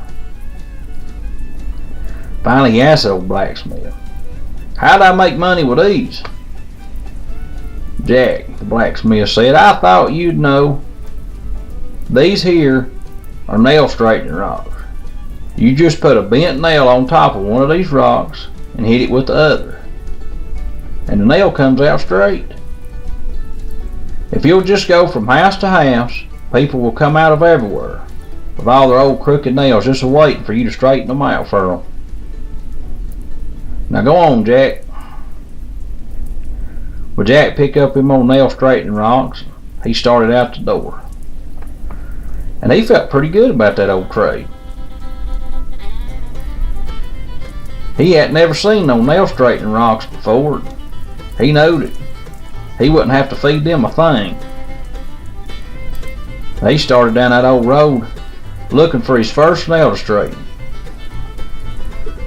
Finally, he asked the old blacksmith, how'd I make money with these? Jack, the blacksmith said, I thought you'd know. These here are nail straightening rocks. You just put a bent nail on top of one of these rocks and hit it with the other. and the nail comes out straight. If you'll just go from house to house, people will come out of everywhere with all their old crooked nails just waiting for you to straighten them out for them. Now go on, Jack. Well, Jack picked up him old nail straightening rocks. He started out the door. And he felt pretty good about that old trade. He hadn't never seen no nail straightening rocks before. He knowed it. He wouldn't have to feed them a thing. He started down that old road looking for his first nail to straighten.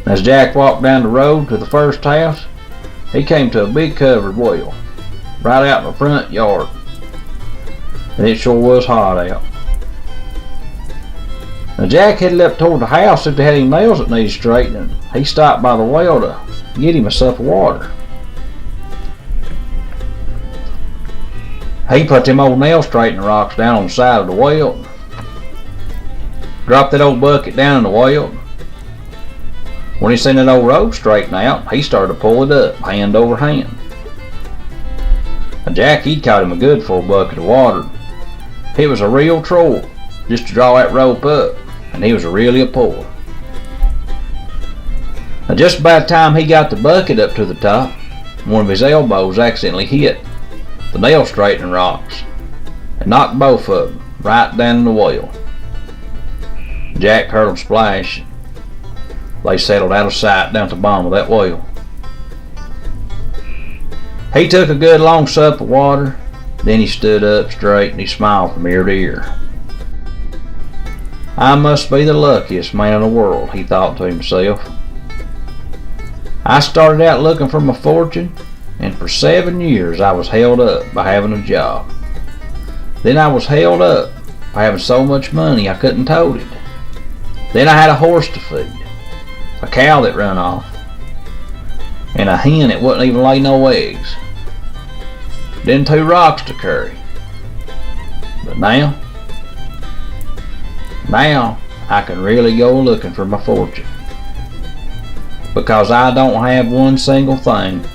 As Jack walked down the road to the first house, he came to a big covered well right out in the front yard. And it sure was hot out. Now Jack headed up toward the house if they had any nails that needed straightening. He stopped by the well to get him a sup of water. He put them old nail straightening rocks down on the side of the well. Dropped that old bucket down in the well. When he seen that old road straighten out, he started to pull it up, hand over hand. Now Jack, he'd caught him a good full bucket of water. It was a real trouble just to draw that rope up, and he was really a puller. Now just by the time he got the bucket up to the top, one of his elbows accidentally hit the nail straightening rocks and knocked both of them right down in the well. Jack heard them splash. They settled out of sight down at the bottom of that well. He took a good long sup of water, then he stood up straight and he smiled from ear to ear. I must be the luckiest man in the world, he thought to himself. I started out looking for my fortune, and for 7 years I was held up by having a job. Then I was held up by having so much money I couldn't tote it. Then I had a horse to feed, a cow that run off, and a hen that wouldn't even lay no eggs. Then 2 rocks to carry. But now I can really go looking for my fortune, because I don't have one single thing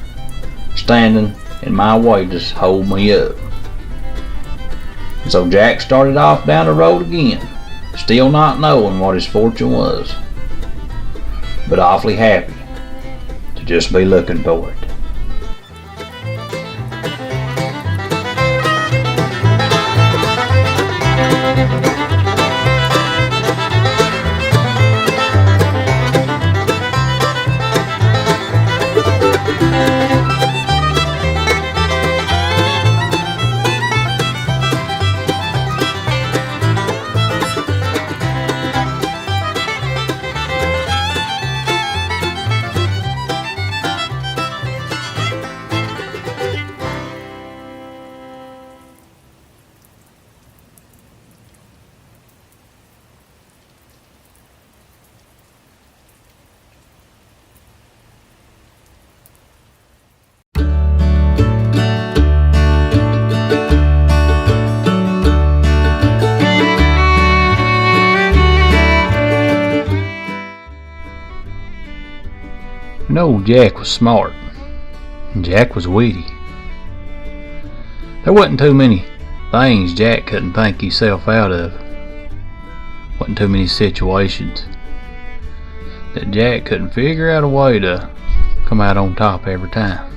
standing in my way to hold me up. So Jack started off down the road again, still not knowing what his fortune was, but awfully happy to just be looking for it. You know, Jack was smart, and Jack was witty. There wasn't too many things Jack couldn't think himself out of. Wasn't too many situations that Jack couldn't figure out a way to come out on top every time.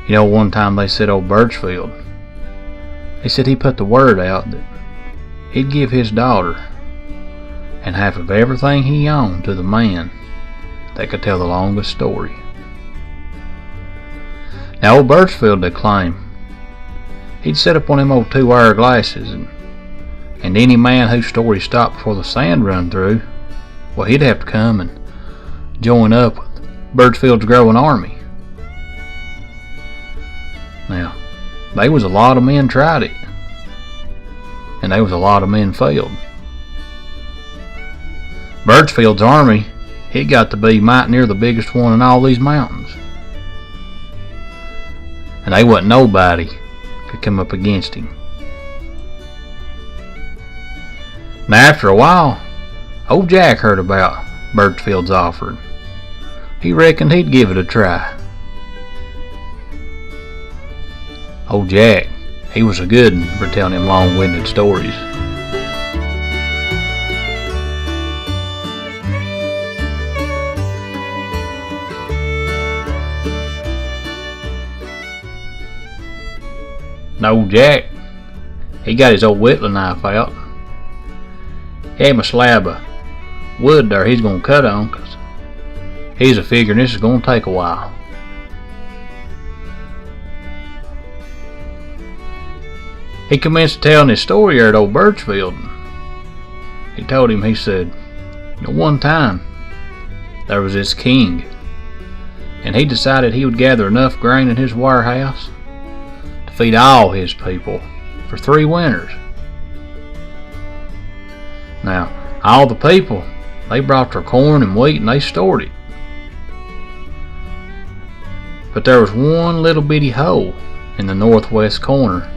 You know, one time they said old Birchfield, they said he put the word out that he'd give his daughter and half of everything he owned to the man that could tell the longest story. Now old Birchfield, they claim, he'd set up one of them old 2-wire glasses, and any man whose story stopped before the sand run through, well, he'd have to come and join up with Birchfield's growing army. Now, there was a lot of men tried it, and there was a lot of men failed. Birchfield's army, it got to be mighty near the biggest one in all these mountains, and they wasn't nobody could come up against him. Now after a while, old Jack heard about Birchfield's offering. he reckoned he'd give it a try. Old Jack, he was a good one for telling him long-winded stories. And old Jack, he got his old whittling knife out. He had him a slab of wood there he's gonna cut on, 'cause he's a figuring this is gonna take a while. He commenced telling his story here at old Birchfield. He told him, he said, one time there was this king, and he decided he would gather enough grain in his warehouse to feed all his people for 3 winters. Now, all the people, they brought their corn and wheat and they stored it. But there was one little bitty hole in the northwest corner,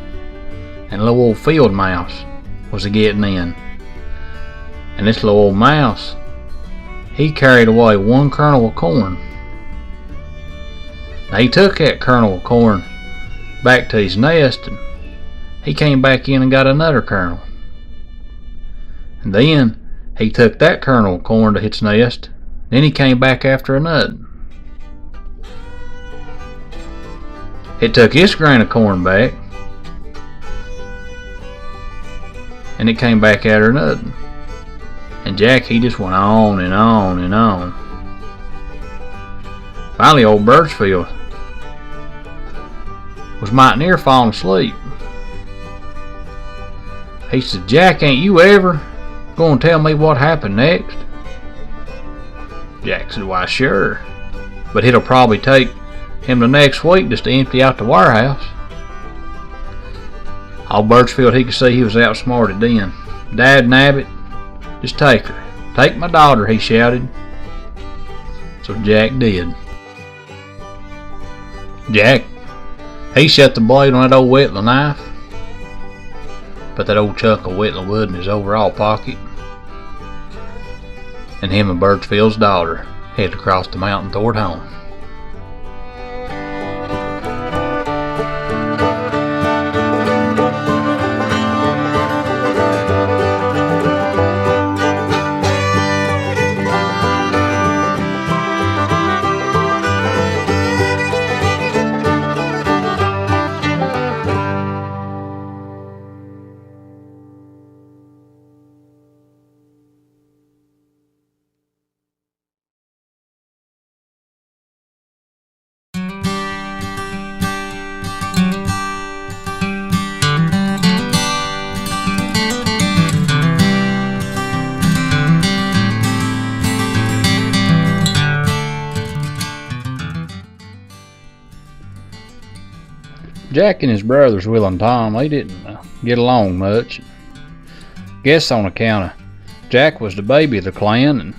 and a little old field mouse was a-getting in. And this little old mouse, he carried away 1 kernel of corn. Now he took that kernel of corn back to his nest, and he came back in and got another kernel. And then he took that kernel of corn to its nest, then he came back after another. It took its grain of corn back, and it came back after another. And Jack, he just went on and on and on. Finally, old Birchfield was mighty near falling asleep. He said, "Jack, ain't you ever going to tell me what happened next?" Jack said, "Why, sure. But it'll probably take him the next week just to empty out the warehouse." Old Birchfield, he could see he was outsmarted then. "Dad nabbit, just take her. Take my daughter," he shouted. So Jack did. Jack, he shut the blade on that old whittling knife, put that old chunk of whittling wood in his overall pocket, and him and Birchfield's daughter headed across the mountain toward home. Jack and his brothers, Will and Tom, they didn't get along much. Guess on account of Jack was the baby of the clan, and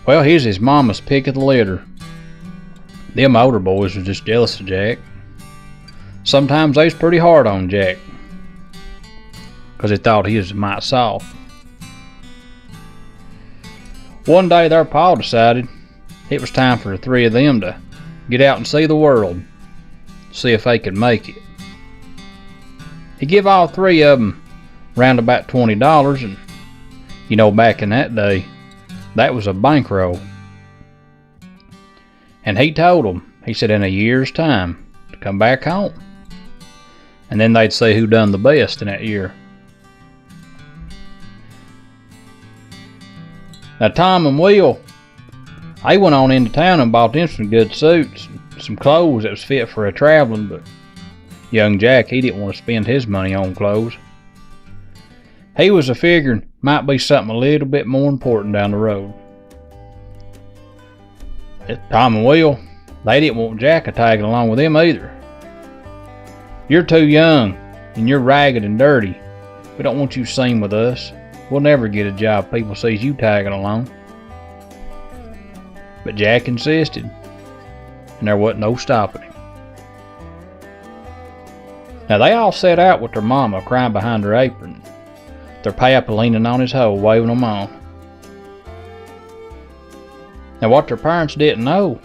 well, he's his mama's pick of the litter. Them older boys was just jealous of Jack. Sometimes they was pretty hard on Jack, 'cause they thought he was mighty soft. One day their pa decided it was time for the 3 of them to get out and see the world, see if they could make it. He give all 3 of them round about $20, and back in that day, that was a bankroll. And he told them, he said, in a year's time to come back home, and then they'd see who done the best in that year. Now Tom and Will, they went on into town and bought them some good suits, some clothes that was fit for a traveling, but young Jack, he didn't want to spend his money on clothes. He was a-figuring might be something a little bit more important down the road. Tom and Will, they didn't want Jack tagging along with them either. "You're too young, and you're ragged and dirty. We don't want you seen with us. We'll never get a job if people sees you tagging along." But Jack insisted, and there wasn't no stopping him. Now they all set out with their mama crying behind her apron, their pap leaning on his hoe, waving them on. Now what their parents didn't know,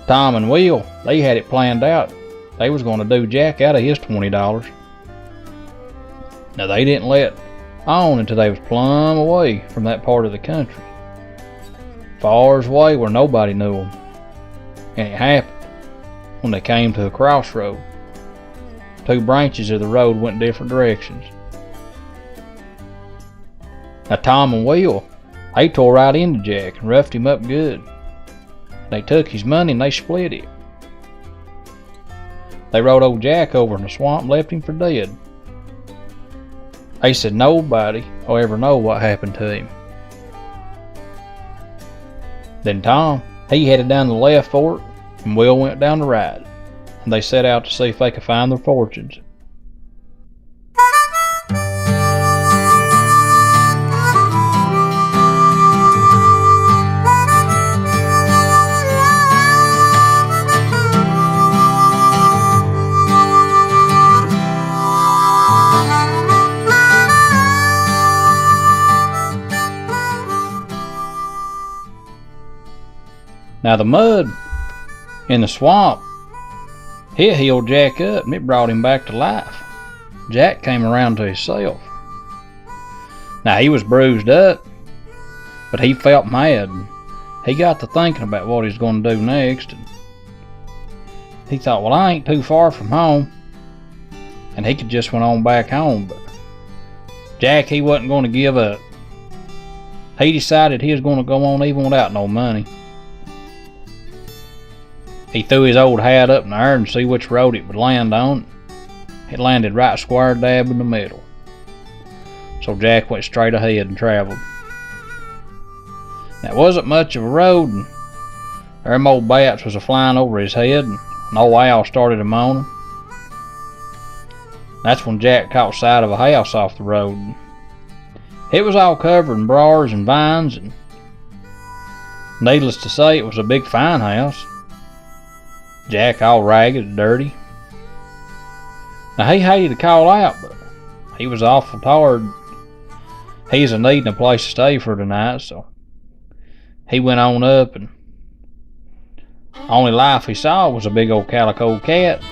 Tom and Will, they had it planned out. They was going to do Jack out of his $20. Now they didn't let on until they was plumb away from that part of the country, far away where nobody knew them. And it happened when they came to a crossroad. Two branches of the road went different directions. Now Tom and Will, they tore right into Jack and roughed him up good. They took his money and they split it. They rode old Jack over in the swamp and left him for dead. They said nobody will ever know what happened to him. Then Tom, he headed down the left fork and Will went down the right, and they set out to see if they could find their fortunes. Now the mud in the swamp, it healed Jack up and it brought him back to life. Jack came around to himself. Now he was bruised up, but he felt mad. And he got to thinking about what he's going to do next. And he thought, well, I ain't too far from home, and he could just went on back home. But Jack, he wasn't going to give up. He decided he was going to go on even without no money. He threw his old hat up in the air and see which road it would land on. It landed right square dab in the middle. So Jack went straight ahead and traveled. Now, it wasn't much of a road, and them old bats was a-flying over his head, and an old owl started a moaning. That's when Jack caught sight of a house off the road. It was all covered in briars and vines, and needless to say, it was a big fine house. Jack all ragged and dirty. Now he hated to call out, but he was awful tired. He was needing a place to stay for the night, so he went on up, and only life he saw was a big old calico cat.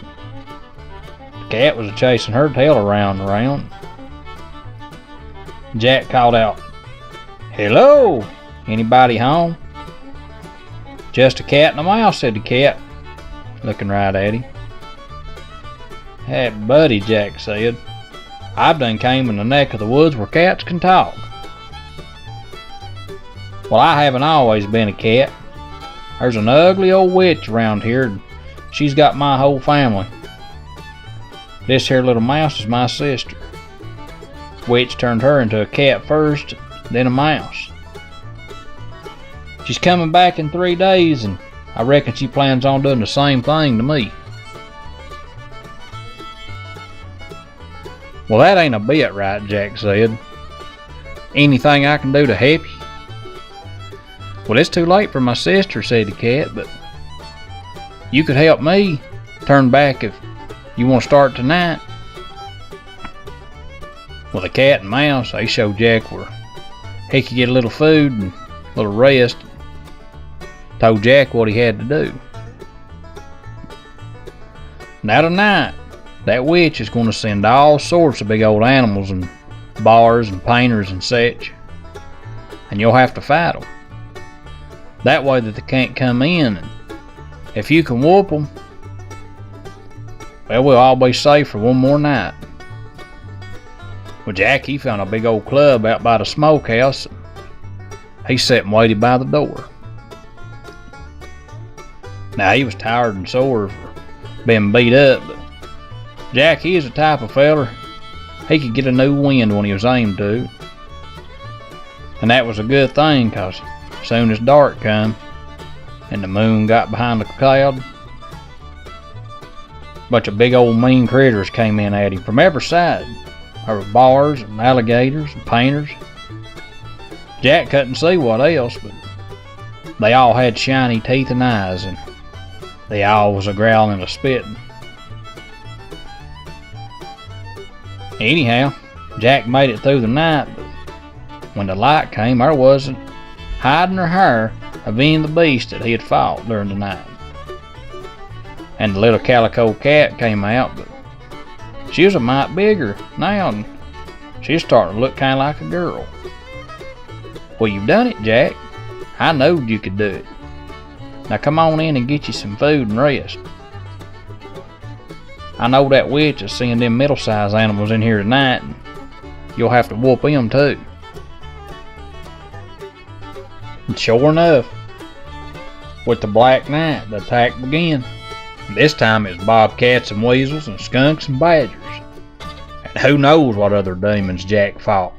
The cat was chasing her tail around and around. Jack called out, "Hello, anybody home?" "Just a cat and a mouse," said the cat, looking right at him. "Hey, buddy," Jack said, "I've done came in the neck of the woods where cats can talk." "Well, I haven't always been a cat. There's an ugly old witch around here, and she's got my whole family. This here little mouse is my sister. Witch turned her into a cat first, then a mouse. She's coming back in 3 days, and I reckon she plans on doing the same thing to me." "Well, that ain't a bit right," Jack said. "Anything I can do to help you?" "Well, it's too late for my sister," said the cat, "but you could help me turn back if you want to start tonight." Well, the cat and mouse, they showed Jack where he could get a little food and a little rest. Told Jack what he had to do. Now tonight, that witch is going to send all sorts of big old animals and bars and painters and such, and you'll have to fight them. That way that they can't come in, and if you can whoop them, well, we'll all be safe for one more night. Well, Jack, he found a big old club out by the smokehouse. He sat and waited by the door. Now, he was tired and sore for being beat up, but Jack, he is the type of feller, he could get a new wind when he was aimed to. And that was a good thing, cause as soon as dark come and the moon got behind the cloud, a bunch of big old mean critters came in at him from every side. There were bars and alligators and painters. Jack couldn't see what else, but they all had shiny teeth and eyes, and they all was a growling and a spitting. Anyhow, Jack made it through the night, but when the light came, there wasn't hiding her hair, avenging the beast that he had fought during the night. And the little calico cat came out, but she was a mite bigger now, and she was starting to look kind of like a girl. Well, you've done it, Jack. I knowed you could do it. Now come on in and get you some food and rest. I know that witch is seeing them middle-sized animals in here tonight, and you'll have to whoop them too. And sure enough, with the black night, the attack began. This time it was bobcats and weasels and skunks and badgers. And who knows what other demons Jack fought,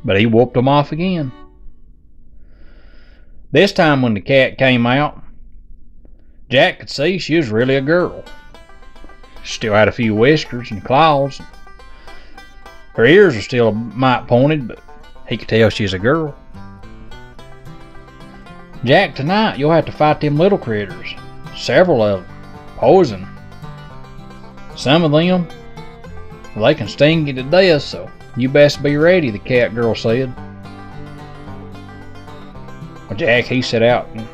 but he whooped them off again. This time when the cat came out, Jack could see she was really a girl. She still had a few whiskers and claws. Her ears were still a mite pointed, but he could tell she was a girl. Jack, tonight you'll have to fight them little critters. Several of them. Poison. Some of them, they can sting you to death, so you best be ready, the cat girl said. Well, Jack, he set out and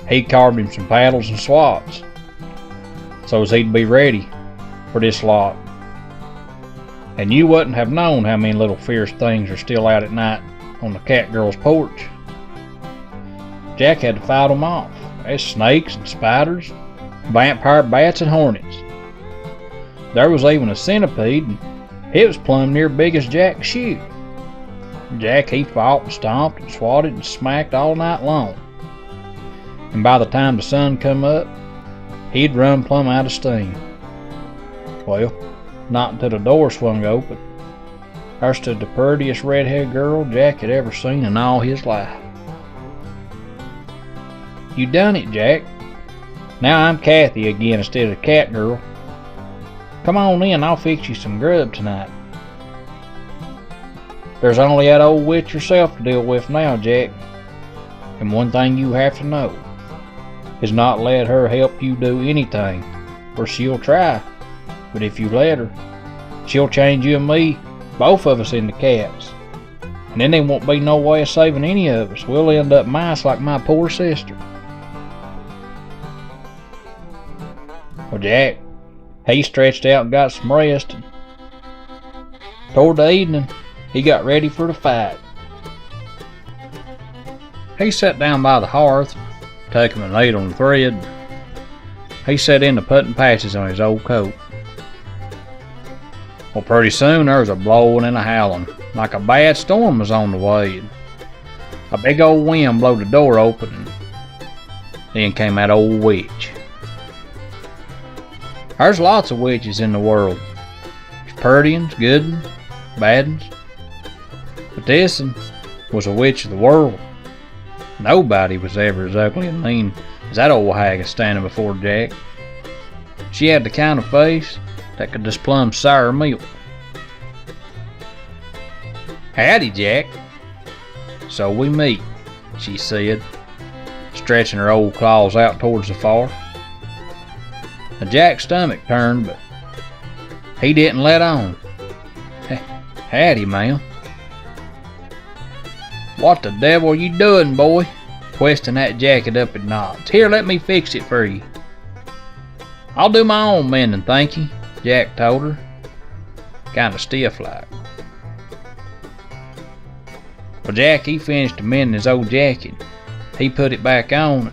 he carved him some paddles and swats, so as he'd be ready for this lot. And you wouldn't have known how many little fierce things are still out at night on the cat girl's porch. Jack had to fight them off. There's snakes and spiders, vampire bats and hornets. There was even a centipede, and it was plumb near big as Jack's shoe. Jack, he fought and stomped and swatted and smacked all night long. And by the time the sun come up, he'd run plumb out of steam. Well, not until the door swung open, there stood the prettiest red-haired girl Jack had ever seen in all his life. You done it, Jack. Now I'm Kathy again instead of Cat Girl. Come on in, I'll fix you some grub tonight. There's only that old witch herself to deal with now, Jack. And one thing you have to know is not let her help you do anything, for she'll try. But if you let her, she'll change you and me, both of us, into cats. And then there won't be no way of saving any of us. We'll end up mice like my poor sister. Well, Jack, he stretched out and got some rest, and toward the evening, he got ready for the fight. He sat down by the hearth, took him a needle and thread. He set in to putting patches on his old coat. Well, pretty soon there was a blowing and a howling, like a bad storm was on the way. A big old wind blew the door open, and then came that old witch. There's lots of witches in the world. There's purty uns, good uns, bad uns. But this one was a witch of the world. Nobody was ever as ugly and mean as that old hag standing before Jack. She had the kind of face that could just plumb sour milk. Howdy, Jack. So we meet, she said, stretching her old claws out towards the fire. Now Jack's stomach turned, but he didn't let on. Howdy, ma'am. What the devil are you doing, boy? Twisting that jacket up in knots. Here, let me fix it for you. I'll do my own mending, thank you, Jack told her, kinda stiff like. Well, Jack, he finished mending his old jacket. He put it back on.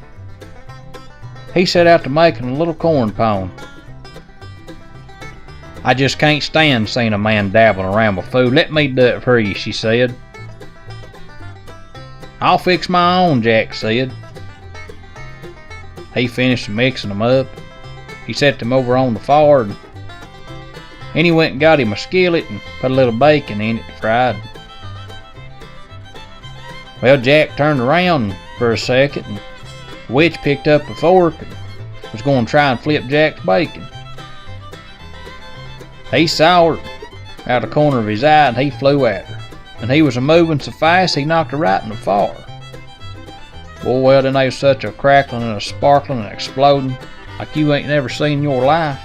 He set out to making a little corn pone. I just can't stand seeing a man dabbling around with food. Let me do it for you, she said. I'll fix my own, Jack said. He finished mixing them up. He set them over on the fire, and he went and got him a skillet and put a little bacon in it to fry. Well, Jack turned around for a second, and the witch picked up a fork and was going to try and flip Jack's bacon. He saw her out the corner of his eye, and he flew at her. And he was a-moving so fast he knocked her right in the fire. Well, then there was such a crackling and a sparkling and exploding like you ain't never seen in your life,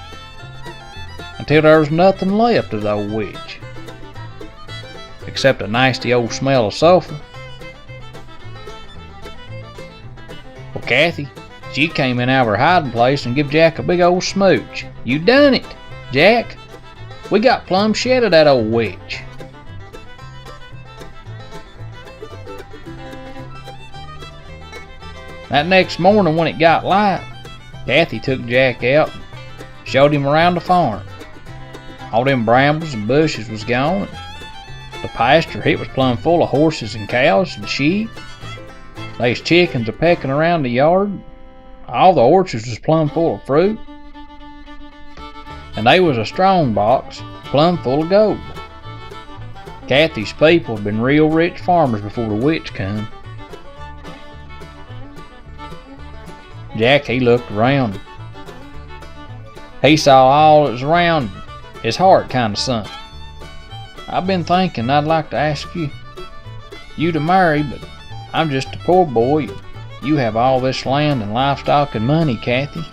until there was nothing left of the old witch, except a nasty old smell of sulfur. Kathy, she came in out of her hiding place and give Jack a big old smooch. You done it, Jack. We got plumb shed of that old witch. That next morning when it got light, Kathy took Jack out and showed him around the farm. All them brambles and bushes was gone. The pasture, it was plumb full of horses and cows and sheep. They's chickens a-pecking around the yard. All the orchards was plumb full of fruit. And they was a strong box plumb full of gold. Kathy's people had been real rich farmers before the witch come. Jack, he looked around. He saw all that was around. His heart kind of sunk. I've been thinking I'd like to ask you to marry, but I'm just a poor boy. You have all this land and livestock and money, Kathy.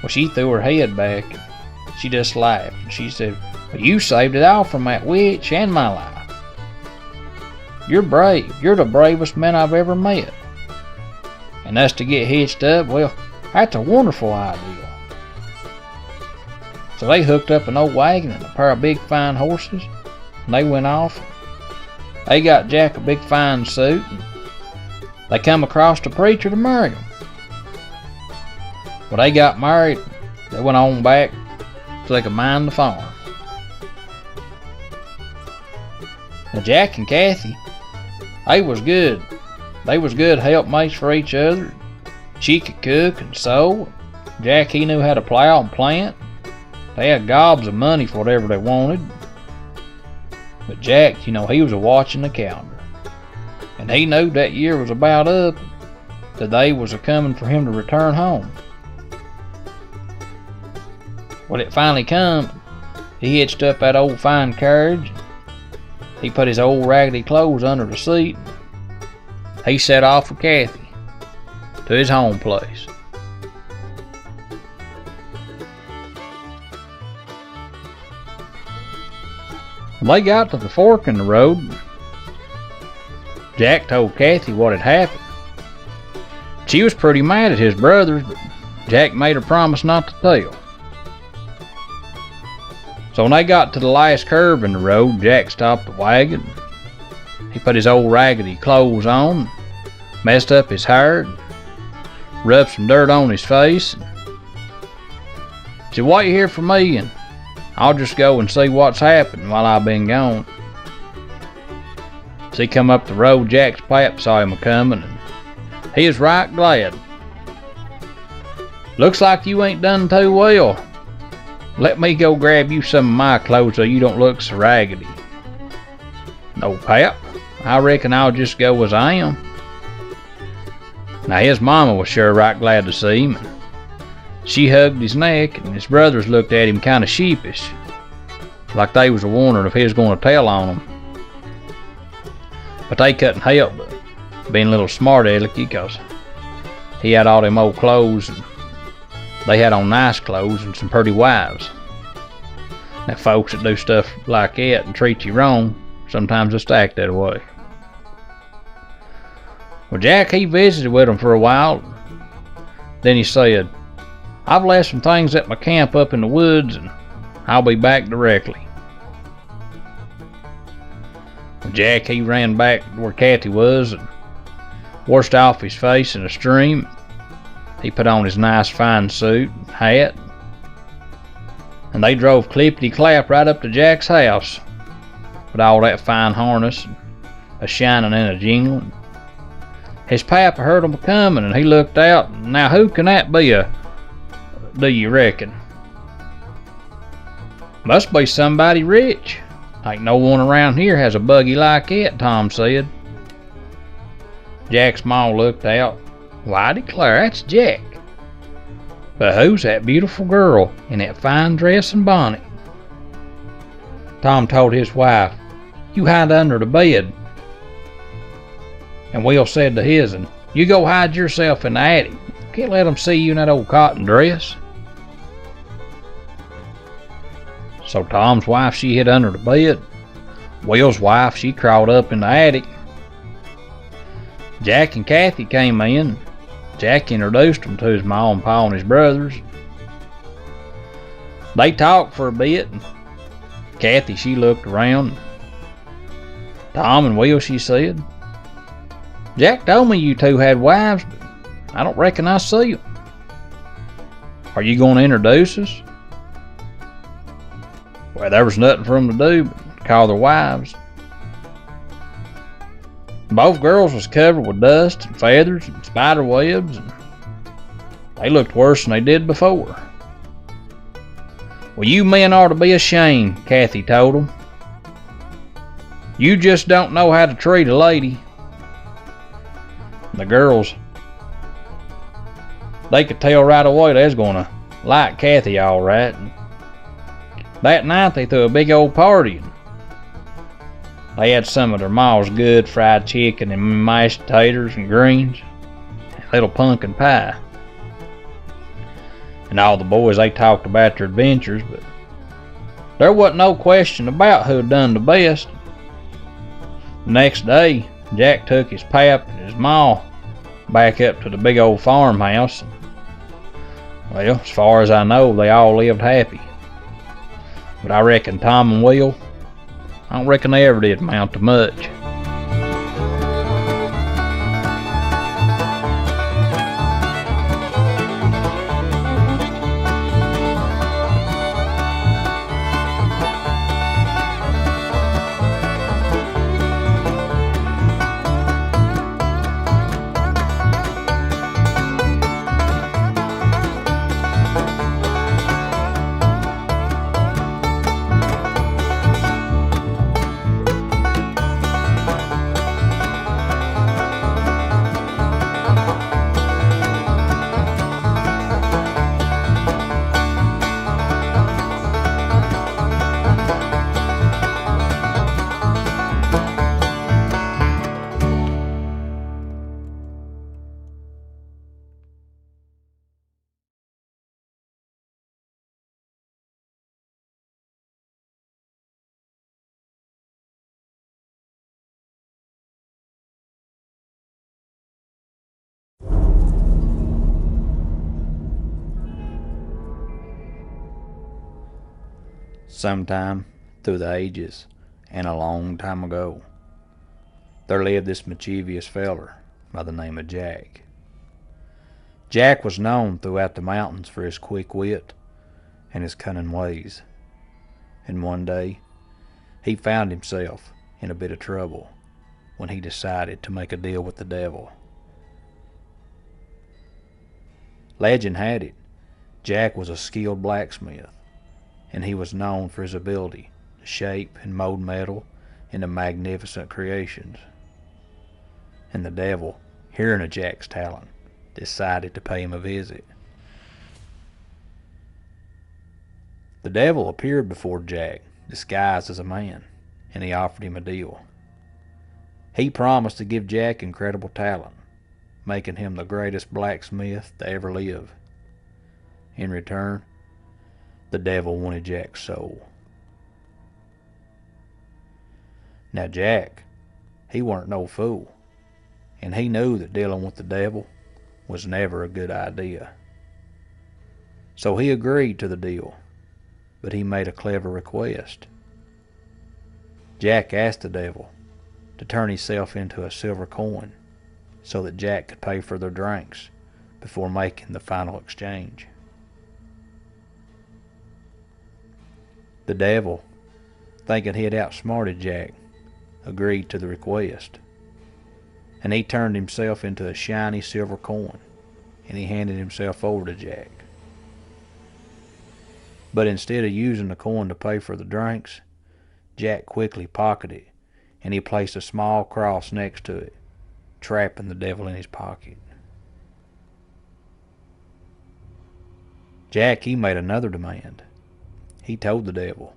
Well, she threw her head back and she just laughed and she said, well, you saved it all from that witch and my life. You're brave. You're the bravest man I've ever met. And us to get hitched up, well, that's a wonderful idea. So they hooked up an old wagon and a pair of big fine horses, and they went off. They got Jack a big fine suit, and they come across the preacher to marry him. When they got married, they went on back so they could mind the farm. Now Jack and Kathy, they was good. They was good helpmates for each other. She could cook and sew. Jack, he knew how to plow and plant. They had gobs of money for whatever they wanted. But Jack, he was a-watching the calendar. And he knew that year was about up. The day was a-coming for him to return home. When it finally come, he hitched up that old fine carriage. He put his old raggedy clothes under the seat. He set off with Kathy to his home place. When they got to the fork in the road, Jack told Kathy what had happened. She was pretty mad at his brothers, but Jack made her promise not to tell. So when they got to the last curve in the road, Jack stopped the wagon. He put his old raggedy clothes on, messed up his hair, rubbed some dirt on his face, and said, wait here for me and I'll just go and see what's happened while I've been gone. As he come up the road, Jack's pap saw him a-coming, and he was right glad. Looks like you ain't done too well. Let me go grab you some of my clothes so you don't look so raggedy. No, Pap, I reckon I'll just go as I am. Now his mama was sure right glad to see him. She hugged his neck, and his brothers looked at him kind of sheepish, like they was wondering if he was going to tell on them. But they couldn't help but being a little smart alecky, because he had all them old clothes, and they had on nice clothes and some pretty wives. Now folks that do stuff like that and treat you wrong, sometimes just act that way. Well, Jack, he visited with them for a while. Then he said, I've left some things at my camp up in the woods, and I'll be back directly. Well, Jack, he ran back where Kathy was and washed off his face in a stream. He put on his nice fine suit and hat, and they drove clippity-clap right up to Jack's house with all that fine harness a-shining and a-jingling. His papa heard 'em coming, and he looked out. Now who can that be, do you reckon? Must be somebody rich. Ain't no one around here has a buggy like it, Tom said. Jack's ma looked out. Why, I declare, that's Jack. But who's that beautiful girl in that fine dress and bonnet? Tom told his wife, you hide under the bed. And Will said to his'n, you go hide yourself in the attic. Can't let 'em see you in that old cotton dress. So Tom's wife, she hid under the bed. Will's wife, she crawled up in the attic. Jack and Kathy came in. Jack introduced him to his ma and pa and his brothers. They talked for a bit, and Kathy, she looked around. Tom and Will, she said, "Jack told me you two had wives, but I don't reckon I see them. Are you going to introduce us?" Well, there was nothing for them to do but call their wives. Both girls was covered with dust and feathers and spider webs, and they looked worse than they did before. "Well, you men ought to be ashamed," Kathy told them. "You just don't know how to treat a lady." The girls, they could tell right away they was gonna like Kathy all right. And that night they threw a big old party. They had some of their ma's good fried chicken and mashed taters and greens, and a little pumpkin pie. And all the boys, they talked about their adventures, but there wasn't no question about who had done the best. The next day, Jack took his pap and his ma back up to the big old farmhouse. And, well, as far as I know, they all lived happy. But I reckon Tom and Will, I don't reckon they ever did amount to much. Sometime through the ages and a long time ago, there lived this mischievous feller by the name of Jack. Jack was known throughout the mountains for his quick wit and his cunning ways. And one day, he found himself in a bit of trouble when he decided to make a deal with the devil. Legend had it, Jack was a skilled blacksmith, and he was known for his ability to shape and mold metal into magnificent creations. And the devil, hearing of Jack's talent, decided to pay him a visit. The devil appeared before Jack, disguised as a man, and he offered him a deal. He promised to give Jack incredible talent, making him the greatest blacksmith to ever live. In return, the devil wanted Jack's soul. Now Jack, he weren't no fool, and he knew that dealing with the devil was never a good idea. So he agreed to the deal, but he made a clever request. Jack asked the devil to turn himself into a silver coin so that Jack could pay for their drinks before making the final exchange. The devil, thinking he had outsmarted Jack, agreed to the request, and he turned himself into a shiny silver coin, and he handed himself over to Jack. But instead of using the coin to pay for the drinks, Jack quickly pocketed it, and he placed a small cross next to it, trapping the devil in his pocket. Jack, he made another demand. He told the devil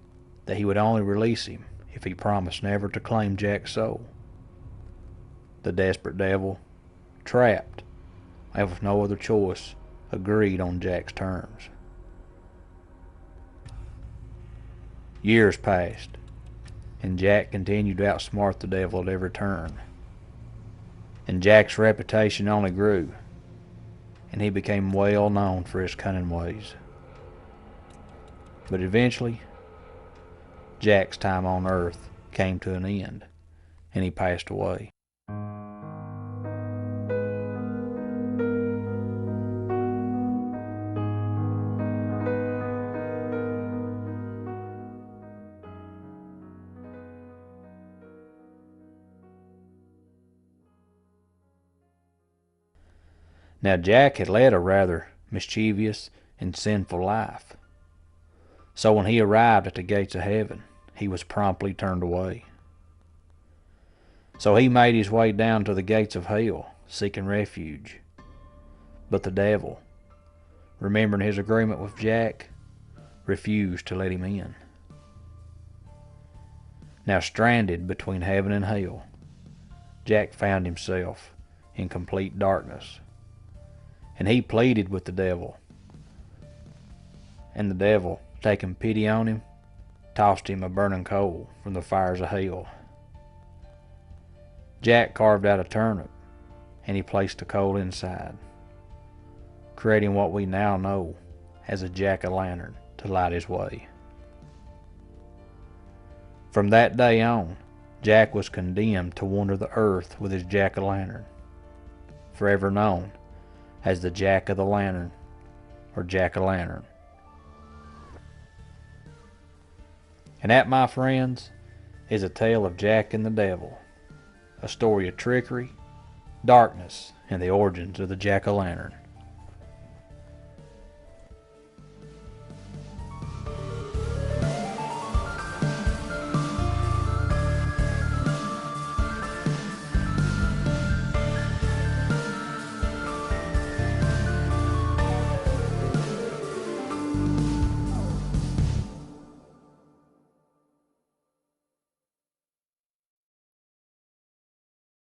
that he would only release him if he promised never to claim Jack's soul. The desperate devil, trapped, and with no other choice, agreed on Jack's terms. Years passed, and Jack continued to outsmart the devil at every turn. and Jack's reputation only grew, and he became well known for his cunning ways. But eventually, Jack's time on Earth came to an end, and he passed away. Now Jack had led a rather mischievous and sinful life, so when he arrived at the gates of heaven, he was promptly turned away. So he made his way down to the gates of hell, seeking refuge. But the devil, remembering his agreement with Jack, refused to let him in. Now stranded between heaven and hell, Jack found himself in complete darkness. And he pleaded with the devil. And the devil, taking pity on him, tossed him a burning coal from the fires of hell. Jack carved out a turnip, and he placed the coal inside, creating what we now know as a jack-o'-lantern to light his way. From that day on, Jack was condemned to wander the earth with his jack-o'-lantern, forever known as the Jack of the Lantern, or Jack-o'-lantern. And that, my friends, is a tale of Jack and the devil, a story of trickery, darkness, and the origins of the Jack-o'-lantern.